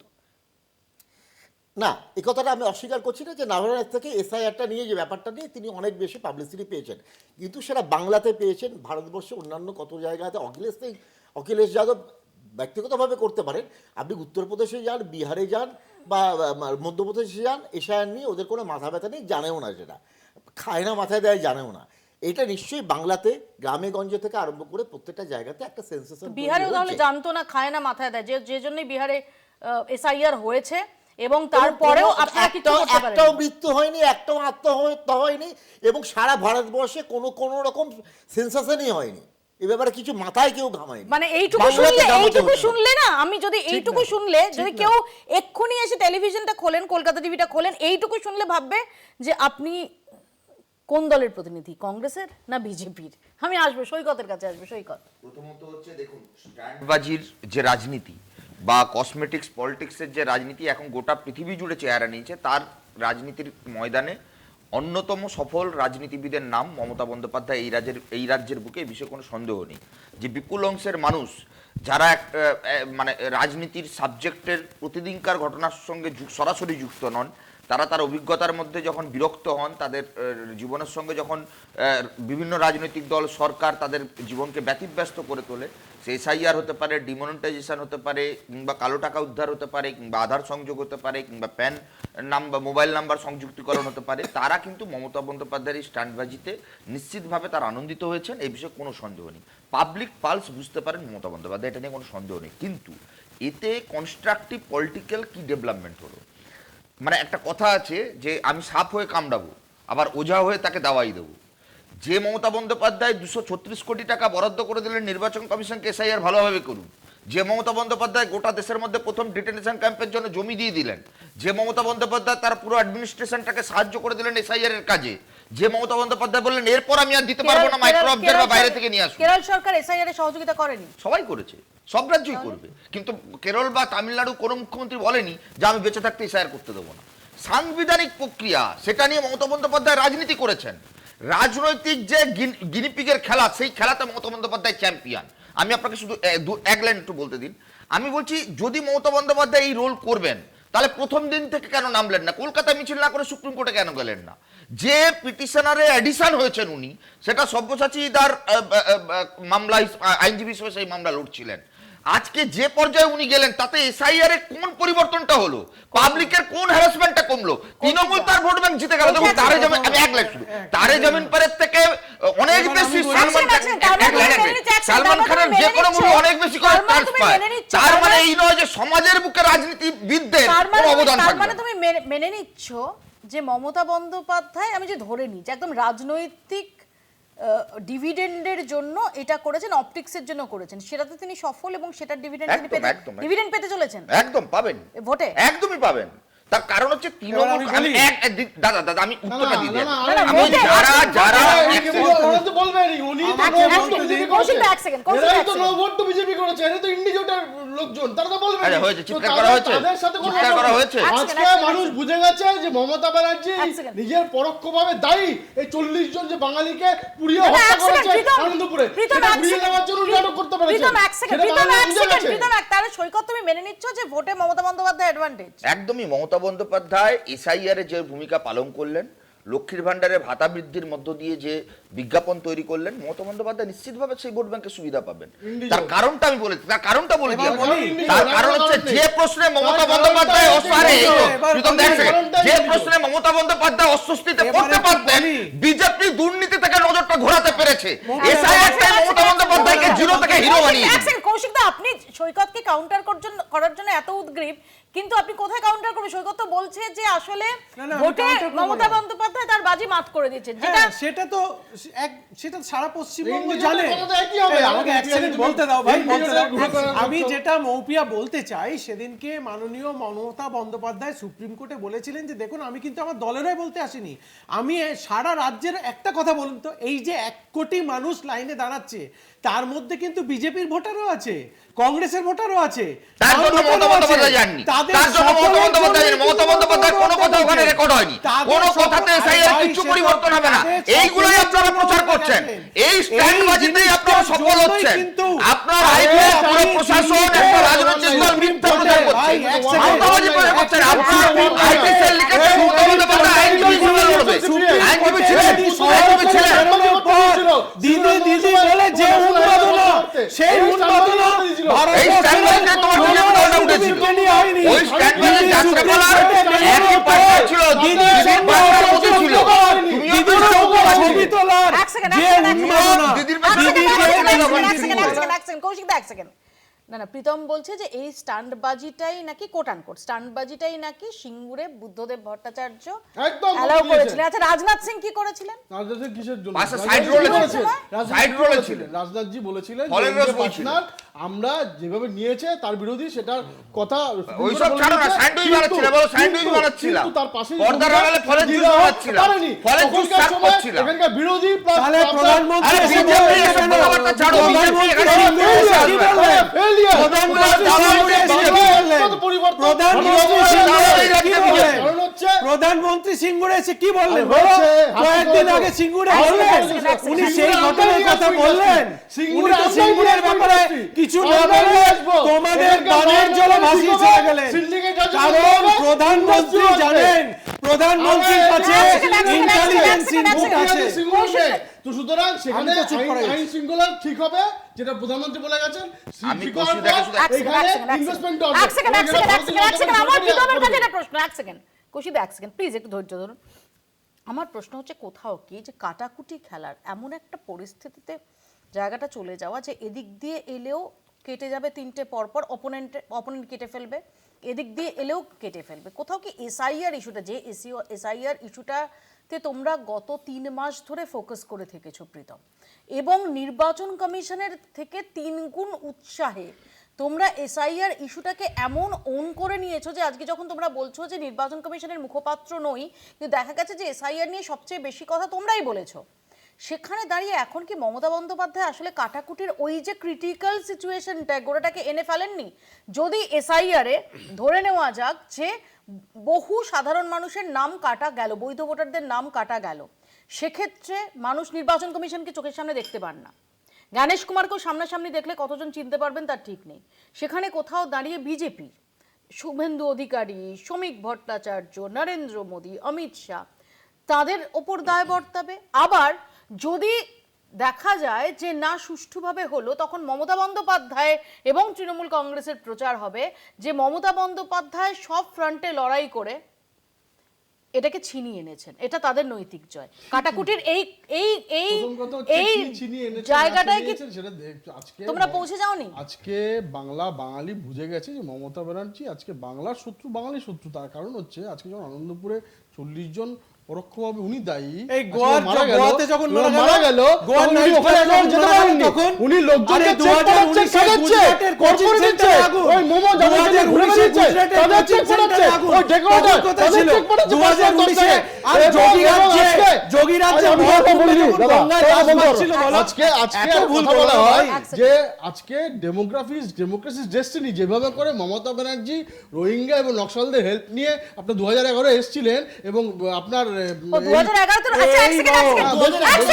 না, এই কথাটা আমি অস্বীকার করছি না যে নাভারানের থেকে এসআইআরটা নিয়ে, যে ব্যাপারটা নিয়ে তিনি অনেক বেশি পাবলিসিটি পেয়েছেন, কিন্তু সেটা বাংলাতে পেয়েছেন, ভারতবর্ষে অন্যান্য কত জায়গাতে অখিলেশ যাদব ব্যক্তিগতভাবে করতে পারেন। আপনি উত্তরপ্রদেশে যান, বিহারে যান বা মধ্যপ্রদেশে যান, এসআইআর নিয়ে ওদের কোনো মাথা ব্যথা নেই, জানেও না, সেটা খায় না, মাথায় দেয়, জানেও না। এটা নিশ্চয়ই বাংলাতে গ্রামে গঞ্জে থেকে আরম্ভ করে প্রত্যেকটা জায়গাতে একটা সেন্সেশন। বিহারেও তাহলে জানতো না, খায় না, মাথায় দেয়, যে জন্যই বিহারে এসআইআর হয়েছে এবং তারপরেও আপনারা কিছু করতে পারেন। একটাও মৃত্যু হয়নি, একটাও আত্মহত্যা হয়নি, এবং সারা ভারতবর্ষে কোনো রকম সেন্সেশনই হয়নি। এই ব্যাপারে কিছু মাথায় কেউ ঘামায়নি। মানে এইটুকু শুনলে না, আমি যদি এইটুকু শুনলে, যদি কেউ এক্ষুনি এসে টেলিভিশনটা খোলেন, কলকাতা টিভিটা খোলেন, এইটুকু শুনলে ভাববে যে আপনি কোন দলের প্রতিনিধি, কংগ্রেসের না বিজেপির। আমি আসবো সৈকতের কাছে, আসবো সৈকত। প্রথমত হচ্ছে দেখুন, স্ট্যান্ডবাজির যে রাজনীতি বা কসমেটিক্স পলিটিক্সের যে রাজনীতি এখন গোটা পৃথিবী জুড়ে চেহারা নিয়েছে, তার রাজনীতির ময়দানে অন্যতম সফল রাজনীতিবিদের নাম মমতা বন্দ্যোপাধ্যায়। এই রাজ্যের বুকে এই বিষয়ে কোনো সন্দেহ নেই যে বিপুল অংশের মানুষ যারা মানে রাজনীতির সাবজেক্টের প্রতিদিনকার ঘটনার সঙ্গে সরাসরি যুক্ত নন, তারা তার অভিজ্ঞতার মধ্যে যখন বিরক্ত হন, তাদের জীবনের সঙ্গে যখন বিভিন্ন রাজনৈতিক দল সরকার তাদের জীবনকে ব্যতিব্যস্ত করে তোলে, সে এসআইআর হতে পারে, ডিমনিটাইজেশন হতে পারে, কিংবা কালো টাকা উদ্ধার হতে পারে, কিংবা আধার সংযোগ হতে পারে, কিংবা প্যান নাম্বার, মোবাইল নাম্বার সংযুক্তিকরণ হতে পারে, তারা কিন্তু মমতা বন্দ্যোপাধ্যায়ের এই স্ট্যান্ডবাজিতে নিশ্চিতভাবে তারা আনন্দিত হয়েছেন, এই বিষয়ে কোনো সন্দেহ নেই। পাবলিক পালস বুঝতে পারেন মমতা বন্দ্যোপাধ্যায়, এটা নিয়ে কোনো সন্দেহ নেই। কিন্তু এতে কনস্ট্রাকটিভ পলিটিক্যাল কি ডেভেলপমেন্ট হলো? মানে একটা কথা আছে যে আমি সাপ হয়ে কামড়াবো, আবার ওঝা হয়ে তাকে দাওয়াই দেবো। যে মমতা বন্দ্যোপাধ্যায় 236 কোটি টাকা বরাদ্দ করে দিলেন নির্বাচন কমিশনকে এসআইআর ভালোভাবে করুন, যে মমতা বন্দ্যোপাধ্যায় গোটা দেশের মধ্যে প্রথম ডিটেনশন ক্যাম্পের জন্য জমি দিয়ে দিলেন, যে মমতা বন্দ্যোপাধ্যায় তার পুরো অ্যাডমিনিস্ট্রেশনটাকে সাহায্য করে দিলেন এসআইআর এর কাজে, যে মমতা বন্দ্যোপাধ্যায় বললেন এরপর আমি আর দিতে পারবো না, মাইক্রো অবজারভার বাইরে থেকে নিয়ে আসুন। কেরল সরকার এসআইআর এর সহযোগিতা করেনি? সবাই করেছে, সব রাজ্যই করবে, কিন্তু কেরল বা তামিলনাড়ু কোনো মুখ্যমন্ত্রী বলেনি যে আমি বেঁচে থাকতে এসআইআর করতে দেবো না। সাংবিধানিক প্রক্রিয়া, সেটা নিয়ে মমতা বন্দ্যোপাধ্যায় রাজনীতি করেছেন। রাজনৈতিক যে গিনিপিগের খেলা, সেই খেলাতে মমতা বন্দ্যোপাধ্যায় চ্যাম্পিয়ন। আমি আপনাকে শুধু এক লাইন একটু বলতে দিন। আমি বলছি যদি মমতা বন্দ্যোপাধ্যায় এই রোল করবেন, তাহলে প্রথম দিন থেকে কেন নামলেন না? কলকাতায় মিছিল না করে সুপ্রিম কোর্টে কেন গেলেন না? যে পিটিশনারে এডিশন হয়েছেন উনি, সেটা সব্যসাচী দার মামলা, আইনজীবী হিসেবে সেই মামলা লড়ছিলেন। আজকে যে পর্যায়ে উনি গেলেন তাতে এসআইআর এর কোন পরিবর্তনটা হলো, পাবলিকের কোন হ্যারাসমেন্টটা কমলো? তৃণমূল তার ভোট ব্যাংক জিতে গেল। দেখুন তারে জমিন, আমি এক লাখ শুধু তারে জমিন পরের থেকে অনেক বেশি সালমান খানের যে কোনো মুভি অনেক বেশি করে চান্স পায়। তার মানে এই নয় যে সমাজের বুকে রাজনীতিবিদদের কোনো অবদান তার থাকবে মানে না। তুমি মেনে নিচ্ছ যে মমতা বন্দ্যোপাধ্যায়, আমি যে ধরে নিই যে একদম রাজনৈতিক ডিভিডেন্ডের জন্য এটা করেছেন, অপটিক্সের জন্য করেছেন, সেটাতে তিনি সফল এবং সেটার ডিভিডেন্ড তিনি একদম, পেতে একদম। ডিভিডেন্ড পেতে চলেছেন একদম পাবেন, ভোটে। একদমই পাবেন। তার কারণ হচ্ছে তৃণমূল, আমি দাদা আমি উত্তরটা দিয়ে দিই। না, আমি ভোটে- যারা যারা ওরা তো বলবেনই, উনি তো এক no vote second, to BJP Kaushik দা, করেছে। এক second, কৌশিক দা, এরাই এক তো second। no vote to BJP করেছে, এরা তো ইন্ডিজোটার লোকজন, তারা তো বলবেন। আরে হয়েছে, চিৎকার করা হয়েছে, তাদের সাথে কোনো চিৎকার করা হয়েছে। এক আজকে second, মানুষ বুঝে গেছে যে মমতা ব্যানার্জি এক second। নিজের পরোক্ষভাবে দায়ী এই 40 জন যে বাঙালিকে পুড়িয়ে না, হত্যা এক second, করেছে প্রীতম, আনন্দপুরে, প্রীতম, সেটা এক ঘুরিয়ে second, নেওয়ার জন্য উনি আটক করতে পেরেছে। প্রীতম, এক second, সেটা প্রীতম, বাঙালি এক বুঝে second, গেছে। প্রীতম, তাহলে সৈকত তুমি মেনে নিচ্ছ যে ভোটে মমতা বন্দ্যোপাধ্যায় অ্যাডভান্টেজ? একদমই মমতা বন্দ্যোপাধ্যায় এসআইআর এর যে ভূমিকা পালন করলেন, লক্ষ্মীর ভান্ডারে ভাতা বৃদ্ধির মধ্য দিয়ে যে বিজ্ঞাপন তৈরি করলেন, মমতা বন্দ্যোপাধ্যায় নিশ্চিতভাবে সেই ভোট ব্যাংকের সুবিধা পাবেন। তার কারণটা আমি বলে দিই, তার কারণটা বলে দিই। তার কারণ হচ্ছে যে প্রশ্নে মমতা বন্দ্যোপাধ্যায় যে প্রশ্নে মমতা বন্দ্যোপাধ্যায় অস্বস্তিতে পড়তে পারতেন, বিজেপি দুর্নীতি থেকে নজরটা ঘোরাতে পেরেছে। এসআইআরটাই মমতা বন্দ্যোপাধ্যায়কে জিরো থেকে হিরো বানিয়েছে। কৌশিক দা, আপনি সৈকতকে কাউন্টার করার জন্য এত উদ্গ্রীব, কিন্তু আপনি কোথায় কাউন্টার করবেন? সৈকত তো বলছে যে আসলে না, আমি ভোটে counter করবো মমতা না। বন্দ্যোপাধ্যায় তার বাজি মাত করে দিয়েছে, যেটা হ্যাঁ, সেটা তো সেটা সারা পশ্চিমবঙ্গ ইন্ডিজোটার জানে। কথা তো একই হবে। এই, আমাকে এক সেকেন্ড বলতে দাও ভাই, বলতে দাও। ইন্ডিজোটার আমি কথা- যেটা মৌপিয়া বলতে চাই, সেদিনকে মাননীয় মমতা বন্দ্যোপাধ্যায় সুপ্রিম কোর্টে বলেছিলেন যে দেখুন, আমি কিন্তু আমার দলেরই বলতে আসিনি, আমি সারা রাজ্যের একটা কথা বলুন তো, এই যে 1 কোটি মানুষ লাইনে দাঁড়াচ্ছে, তার মধ্যে কিন্তু বিজেপির ভোটারও আছে, কংগ্রেসের ভোটারও আছে, তার জন্য বাম মমতা ভোটারও বন্দ্যোপাধ্যায় আছে। যাননি। তাদের তার জন্য মমতা সকলের বন্দ্যোপাধ্যায় জন্যই যাননি। মমতা কিন্তু বন্দ্যোপাধ্যায়ের কোনো কথা ওখানে রেকর্ড হয়নি। তাদের কোনো সকল- কথাতে এসআইআর ভাই, কিছু সেটা পরিবর্তন হবে না। তাদের এইগুলোই সকলের আপনারা জন্য প্রচার মনে করছেন। রাখবেন। এই স্ট্যান্ডবাজিতেই আপনারা জিনিসটার সফল জন্যই হচ্ছেন। কিন্তু আপনার আইপিএস পুরো প্রশাসন একটা রাজনৈতিক দল মিথ্যা প্রচার করছে। ভাই, এক second। মাওতাবাজি প্রচার করছেন। আপনার আইপিএস এর লিখেছে মমতা বন্দ্যোপাধ্যায় আইনজীবী হিসেবে লড়বে। আইনজীবী ছিলেন, আইনজীবী ছিলেন। দিদি দিদি বলে যে উন্মাদনা, সেই উন্মাদনা এই স্ট্যান্ডবাজিতে তোমার বিজেপি দলটা উঠেছিল। ওই স্ট্যান্ডবাজি যাত্রা করার একই পার্টি ছিল, দিদির বাচ্চার মতো ছিল। তুমিও তো ছবি তোলার এক সেকেন্ড, যে এক সেকেন্ড, উন্মাদনা, দিদির এক বাচ্চা সেকেন্ড, দিদিকে এক সেকেন্ড, যখন এক ঠিক সেকেন্ড, করে। এক সেকেন্ড, এক সেকেন্ড, কৌশিক দা, এক সেকেন্ড। না না, প্রীতম বলছে যে এই স্টান্টবাজিটাই নাকি কোট আনকোট স্টান্টবাজিটাই নাকি সিঙ্গুরে বুদ্ধদেব ভট্টাচার্য একদম অ্যালাউ বলে করেছিলেন। দিয়েছেন। আচ্ছা, রাজনাথ সিং কি করেছিলেন? রাজনাথজি কিসের জন্য? পাশে সাইড রোলে রাজনাথজি ছিলেন। সাইড রোলে ছিলেন। রাজনাথজি বলেছিলেন ফলের যে রস ইন্ডিয়া বইছিলেন। পার্টনার আমরা যেভাবে নিয়েছে তার বিরোধী, সেটার কথা ওইসব ছাড়ো না, স্যান্ডউইচ বানাচ্ছিলাম, বলো স্যান্ডউইচ বানাচ্ছিলাম। কিন্তু তার পাশেই পর্দার আড়ালে ফলের জুস বানাচ্ছিলাম, ফলের জুস সার্ভ করছিলাম। এখানকার বিরোধী প্লাস তাহলে প্রধানমন্ত্রী আরে এসে বিজেপি বললেন এসব কেন? কথাবার্তা ছাড়ো, বিজেপি এখানে প্রধানমন্ত্রী বসে কি আসবে। বললেন? ফেলিয়ার প্রধানমন্ত্রী সিঙ্গুরে এসে কি বললেন? প্রধানমন্ত্রী সিঙ্গুরে কি বললেন? কারণ হচ্ছে প্রধানমন্ত্রী সিঙ্গুরে এসে কি বললেন? আরে হচ্ছে, কয়েকদিন আগে সিঙ্গুরে বললেন, উনি সেই ঘটনার কথা বললেন। উনি তো সিঙ্গুরের ব্যাপারে কিছু না বলে তোমাদের বানের জলে ভাসিয়ে চলে গেলেন। কারণ প্রধানমন্ত্রী জানেন, প্রধানমন্ত্রীর কাছে ইন্টেলিজেন্স ইনপুট আছে। তো সুতরাং সেখানে আমি তো চুপ করে গেছি। আইন শৃঙ্খলা ঠিক হবে, যেটা প্রধানমন্ত্রী বলে গেছেন। আমি ঠিক হওয়ার কৌশিক দাকে পর শুধু এক সেকেন্ড, এখানে এক সেকেন্ড, এক ইনভেস্টমেন্ট সেকেন্ড, হবে। এক সেকেন্ড, এক সেকেন্ড, এক সেকেন্ড, এক সেকেন্ড, আমার প্রীতমের কাছে একটা প্রশ্ন, এক সেকেন্ড, কৌশিক দা, এক সেকেন্ড, প্লিজ একটু ধৈর্য ধরুন। আমার প্রশ্ন হচ্ছে, কোথাও কি যে কাটাকুটি খেলার এমন একটা পরিস্থিতিতে জায়গাটা চলে যাওয়া যে এদিক দিয়ে এলেও কেটে যাবে তিনটে পরপর, অপোনেন্ট কেটে ফেলবে, এদিক দিয়ে এলেও কেটে ফেলবে। কোথাও কি এসআইআর ইস্যুটা, যে এসআইআর ইস্যুটাতে তোমরা গত 3 মাস ধরে ফোকাস করে থেকেছো প্রীতম, এবং নির্বাচন কমিশনের থেকে 3 গুণ উৎসাহে তোমরা এসআইআর ইস্যুটাকে এমন ওন করে নিয়েছো যে আজকে যখন তোমরা বলছো যে নির্বাচন কমিশনের মুখপাত্র নই, কিন্তু দেখা গেছে যে এসআইআর নিয়ে সবচেয়ে বেশি কথা তোমরাই বলেছো। সেখানে দাঁড়িয়ে এখন কি মমতা বন্দ্যোপাধ্যায় আসলে কাটাকুটির ওই যে ক্রিটিক্যাল সিচুয়েশনটা গোটাটাকে এনে ফেলেননি? যদি এসআইআরে ধরে নেওয়া যাক যে বহু সাধারণ মানুষের নাম কাটা গেল, বৈধ ভোটারদের নাম কাটা গেল, সেক্ষেত্রে মানুষ নির্বাচন কমিশনকে চোখের সামনে দেখতে পান না। জ্ঞানেশ কুমারকেও সামনাসামনি দেখলে কতজন চিনতে পারবেন তার ঠিক নেই। সেখানে কোথাও দাঁড়িয়ে বিজেপি, শুভেন্দু অধিকারী, শ্রমিক ভট্টাচার্য, নরেন্দ্র মোদী, অমিত শাহ, তাদের ওপর দায় বর্তাবে। আবার যদি দেখা যায় যে না সুষ্ঠুভাবে হলো, তখন মমতা বন্দ্যোপাধ্যায় এবং তৃণমূল কংগ্রেসের প্রচার হবে যে মমতা বন্দ্যোপাধ্যায় সব ফ্রন্টে লড়াই করে এটাকে ছিনিয়ে এনেছেন, এটা তাদের নৈতিক জয়। কাটাকুটির এই এই এই প্রথম কথা হচ্ছে এই কি ছিনিয়ে এনেছেন, জায়গাটায় না কি ছিনিয়ে এনেছেন সেটা আজকে তোমরা পৌঁছে যাওনি? আজকে বাঙালি বুঝে গেছে যে মমতা ব্যানার্জি আজকে বাংলার শত্রু, বাঙালি শত্রু। তার কারণ হচ্ছে আজকে যখন আনন্দপুরে 40 জন পরোক্ষভাবে উনি দায়ী, এই গোয়াতে যখন মারা গেল গোয়ার উনি ওখানে যেতে পারেননি, উনি লোকজনকে চেক করাচ্ছে, সাজাচ্ছে, কর্পোরেট দিচ্ছে, ওই মোমো জামাতে ঘুরে বেড়াচ্ছে, তাদের চেক করাচ্ছে, ওই ডেকোরেটর তাদের চেক করাচ্ছে 2019 আর যোগীরাজ্যে আজকে কথা বলা হয় যে আজকে ডেমোক্রেসি ডেস্টিনি, যেভাবে করে মমতা ব্যানার্জি রোহিঙ্গা এবং নকশালদের হেল্প নিয়ে আপনার 2011 এসেছিলেন এবং আপনার 2011 তো আচ্ছা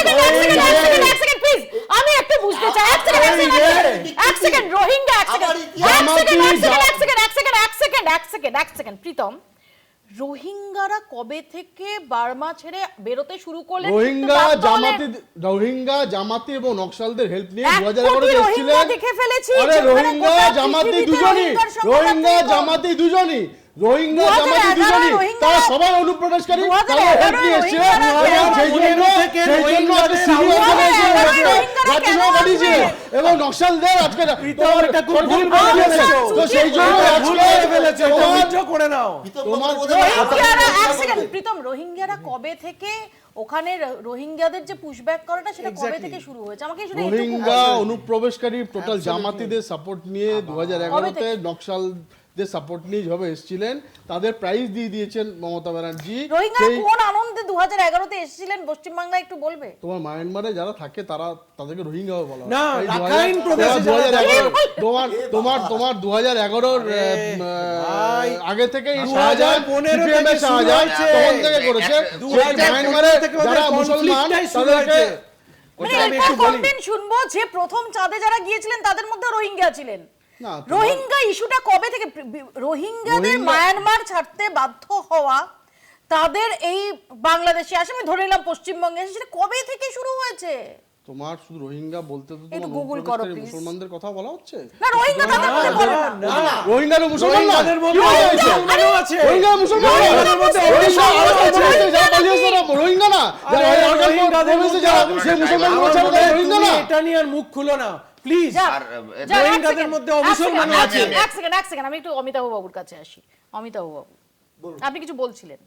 এক সেকেন্ড প্লিজ, আমি একটু বুঝতে চাই। এক সেকেন্ড রোহিঙ্গা, এক সেকেন্ড প্রীতম, রোহিঙ্গারা কবে থেকে বার্মা ছেড়ে বেরোতে শুরু করলেন? রোহিঙ্গা জামাতি এবং নকশালদের হেল্প নিয়ে 2011 এসেছিলেন। দেখে ফেলেছি। আরে রোহিঙ্গা জামাতি দুজনই তারা সবাই অনুপ্রবেশকারী, তারা হেল্প নিয়ে এসেছিলেন এবং নকশালদের আজকে সেই জন্য করে নাও। প্রীতম, রোহিঙ্গারা কবে থেকে ওখানে, রোহিঙ্গাদের যে পুশব্যাক করাটা সেটা কবে থেকে শুরু হয়েছে? আমাকে শুধু রোহিঙ্গা অনুপ্রবেশকারী টোটাল জামাতিদের সাপোর্ট নিয়ে 2011-তে নকশালদের সাপোর্ট নিয়ে যেভাবে এসেছিলেন, তাদের প্রাইজ দিয়ে দিয়েছেন মমতা ব্যানার্জি। রোহিঙ্গারা কোন আনন্দে 2011-তে এসেছিলেন পশ্চিমবাংলায় একটু বলবে? তোমার মায়ানমারে যারা থাকে তাদেরকে রোহিঙ্গা বলা হয় না, রাখাইন প্রদেশে তোমার 2011-র আগে থেকে শাহজাহান 15 থেকে শাহজাহান তখন থেকে করেছে। মায়ানমারে যারা মুসলমান তাদেরকে কন্টেন্ট শুনবো যে প্রথম চাঁদে যারা গিয়েছিলেন তাদের মধ্যে রোহিঙ্গা ছিলেন। রোহিঙ্গা ইস্যুটা কবে থেকে? রোহিঙ্গাদের মায়ানমার ছাড়তে বাধ্য হওয়া, তাদের এই বাংলাদেশে আসে, আমি ধরে নিলাম পশ্চিমবঙ্গে আসে, সেটা কবে থেকে শুরু হয়েছে? তোমার শুধু রোহিঙ্গা বলতে তো একটু গুগল করো প্লিজ। মুসলমানদের কথা বলা হচ্ছে না, রোহিঙ্গা তাদের মধ্যে বলে না। রোহিঙ্গারা মুসলমান না, মুসলমানও আছে। রোহিঙ্গা মুসলমান না, রোহিঙ্গা যারা পালিয়েছে তারা রোহিঙ্গা না, যারা সেই মুসলমান রোহিঙ্গা না। এটা নিয়ে আর মুখ খুলো না প্লিজ। রোহিঙ্গাদের মধ্যে অমুসলমানও আছে। এক সেকেন্ড আমি একটু অমিতাভ বাবুর কাছে আসি। অমিতাভ বাবু, আপনি কিছু বলছিলেন।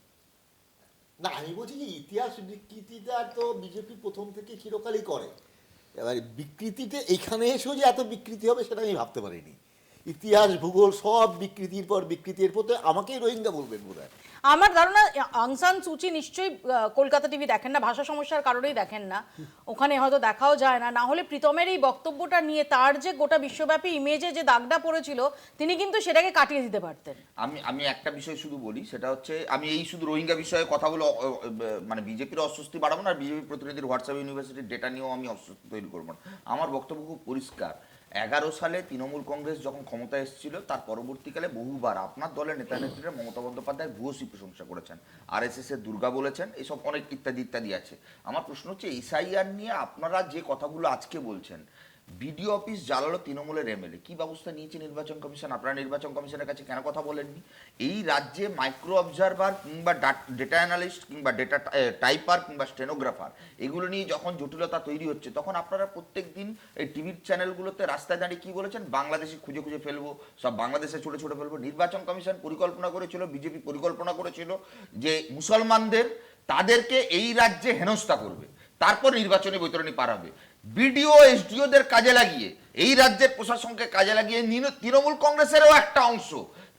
না, আমি বলছি যে ইতিহাস বিকৃতিটা তো বিজেপি প্রথম থেকে চিরকালই করে। এবার বিকৃতিতে এইখানে এসেও যে এত বিকৃতি হবে সেটা আমি ভাবতে পারিনি। ইতিহাস ভূগোল সব বিকৃতির পর বিকৃতির পর আমাকেই রোহিঙ্গা বলবেন বোধহয়। আমার ধারণা অং সান সুচি নিশ্চয়ই কলকাতা টিভি দেখেন না, ভাষা সমস্যার কারণেই দেখেন না, ওখানে হয়তো দেখাও যায় না। না হলে প্রীতমের এই বক্তব্যটা নিয়ে তার যে গোটা বিশ্বব্যাপী ইমেজে যে দাগটা পড়েছিল, তিনি কিন্তু সেটাকে কাটিয়ে দিতে পারতেন। আমি একটা বিষয় শুধু বলি, সেটা হচ্ছে আমি এই শুধু রোহিঙ্গা বিষয়ে কথা বলে মানে বিজেপির অস্বস্তি বাড়াবো না, আর বিজেপি প্রতিনিধির হোয়াটসঅ্যাপ ইউনিভার্সিটির ডেটা নিয়েও আমি অস্বস্তি তৈরি করবো না। আমার বক্তব্য খুব পরিষ্কার। 11 সালে তৃণমূল কংগ্রেস যখন ক্ষমতায় এসেছিল, তার পরবর্তীকালে বহুবার আপনার দলের নেতা নেত্রীরা মমতা বন্দ্যোপাধ্যায়ের ভূয়সী প্রশংসা করেছেন, RSS এর দুর্গা বলেছেন, এসব অনেক ইত্যাদি ইত্যাদি আছে। আমার প্রশ্ন হচ্ছে এসআইআর নিয়ে আপনারা যে কথাগুলো আজকে বলছেন, বিডিও অফিস জ্বালালো তৃণমূলের এমএলএ, কি ব্যবস্থা নিয়েছে নির্বাচন কমিশন? আপনারা নির্বাচন কমিশনের কাছে কেন কথা বলেননি? এই রাজ্যে মাইক্রো অবজারভার কিংবা ডেটা অ্যানালিস্ট কিংবা ডেটা টাইপার কিংবা স্টেনোগ্রাফার, এগুলো নিয়ে যখন জটিলতা তৈরি হচ্ছে, তখন আপনারা প্রত্যেক দিন এই টিভির চ্যানেলগুলোতে রাস্তায় দাঁড়িয়ে কি বলেছেন? বাংলাদেশে খুঁজে খুঁজে ফেলবো, সব বাংলাদেশে ছোট ছোট ফেলবো। নির্বাচন কমিশন পরিকল্পনা করেছিল, বিজেপি পরিকল্পনা করেছিল যে মুসলমানদের তাদেরকে এই রাজ্যে হেনস্থা করবে, তারপর নির্বাচনী বৈতরণী পার হবে। বিডিও এসডিওদের কাজে লাগিয়ে, এই রাজ্যের প্রশাসনকে কাজে লাগিয়ে তৃণমূল কংগ্রেসেরও একটা অংশ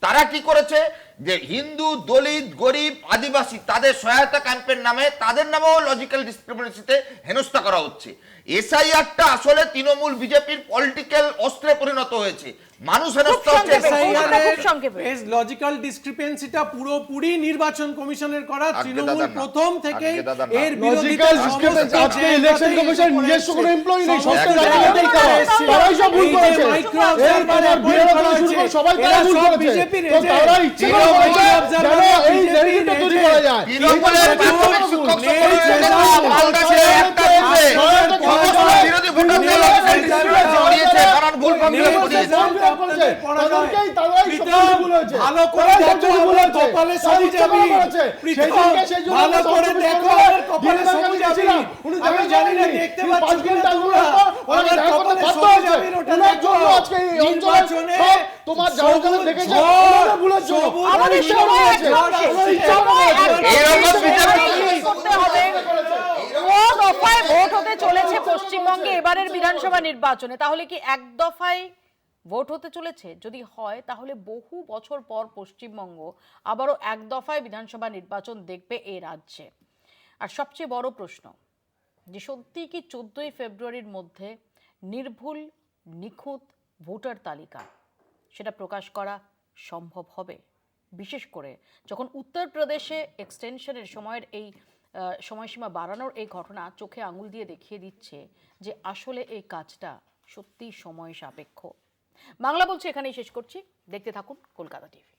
তারা কি করেছে যে হিন্দু, দলিত, গরিব, আদিবাসী তাদের সহায়তা ক্যাম্পের নামে তাদের নামেও লজিক্যাল ডিসক্রিমিনেশনতে হেনস্থা করা হচ্ছে। এসআইআরটা আসলে তৃণমূল বিজেপির পলিটিক্যাল অস্ত্রে পরিণত হয়েছে। মানুষ হেনস্থা হচ্ছে। লজিক্যাল ডিসক্রিপেন্সিটা পুরোপুরি নির্বাচন কমিশনের করা। তৃণমূল প্রথম থেকে এর বিরোধিতা আজকে ইলেকশন কমিশন নিজস্ব কোনো এমপ্লয়ি নেই, সব রাজনীতিক তারাই সব ভুল করেছে। এই তোমার বিরোধী শুরু করে সবাই তারা ভুল করেছে, তো তারা ইচ্ছে করে বলছে যেন এই ন্যারেটিভটা তৈরি করা যায়। তৃণমূলের প্রাথমিক শিক্ষক সংগঠনের একটা কারণ ভুল কম্পিউটার করিয়েছে। ভালো করে দেখো আমার কপালে সবুজ যাবি, ভালো করে দেখো আমার কপালে সবুজ যাবি। আমি জানি না দেখতে পাচ্ছ কিনা তোমরা, আমার কপালে সবুজ যাবি ওটা দেখো। নির্বাচনে তোমার জায়গাটা দেখেছো তোমরা ভুলেছো। আমাদের সময় করতে হবে। ও দফায় ভোট হতে চলেছে পশ্চিমবঙ্গে এবারের বিধানসভা নির্বাচনে, তাহলে কি এক দফায় ভোট হতে চলেছে? যদি হয় তাহলে বহু বছর পর পশ্চিমবঙ্গ আবারও এক দফায় বিধানসভা নির্বাচন দেখবে এই রাজ্যে। আর সবচেয়ে বড় প্রশ্ন যে সত্যি কি 14ই ফেব্রুয়ারির মধ্যে নির্ভুল নিখুঁত ভোটার তালিকা সেটা প্রকাশ করা সম্ভব হবে? বিশেষ করে যখন উত্তরপ্রদেশে এক্সটেনশনের সময়ের এই সময়সীমা বাড়ানোর এই ঘটনা চোখে আঙুল দিয়ে দেখিয়ে দিচ্ছে যে আসলে এই কাজটা সত্যিই সময় সাপেক্ষ। বাংলা বলছে এখানেই শেষ করছি। দেখতে থাকুন কলকাতা টিভি।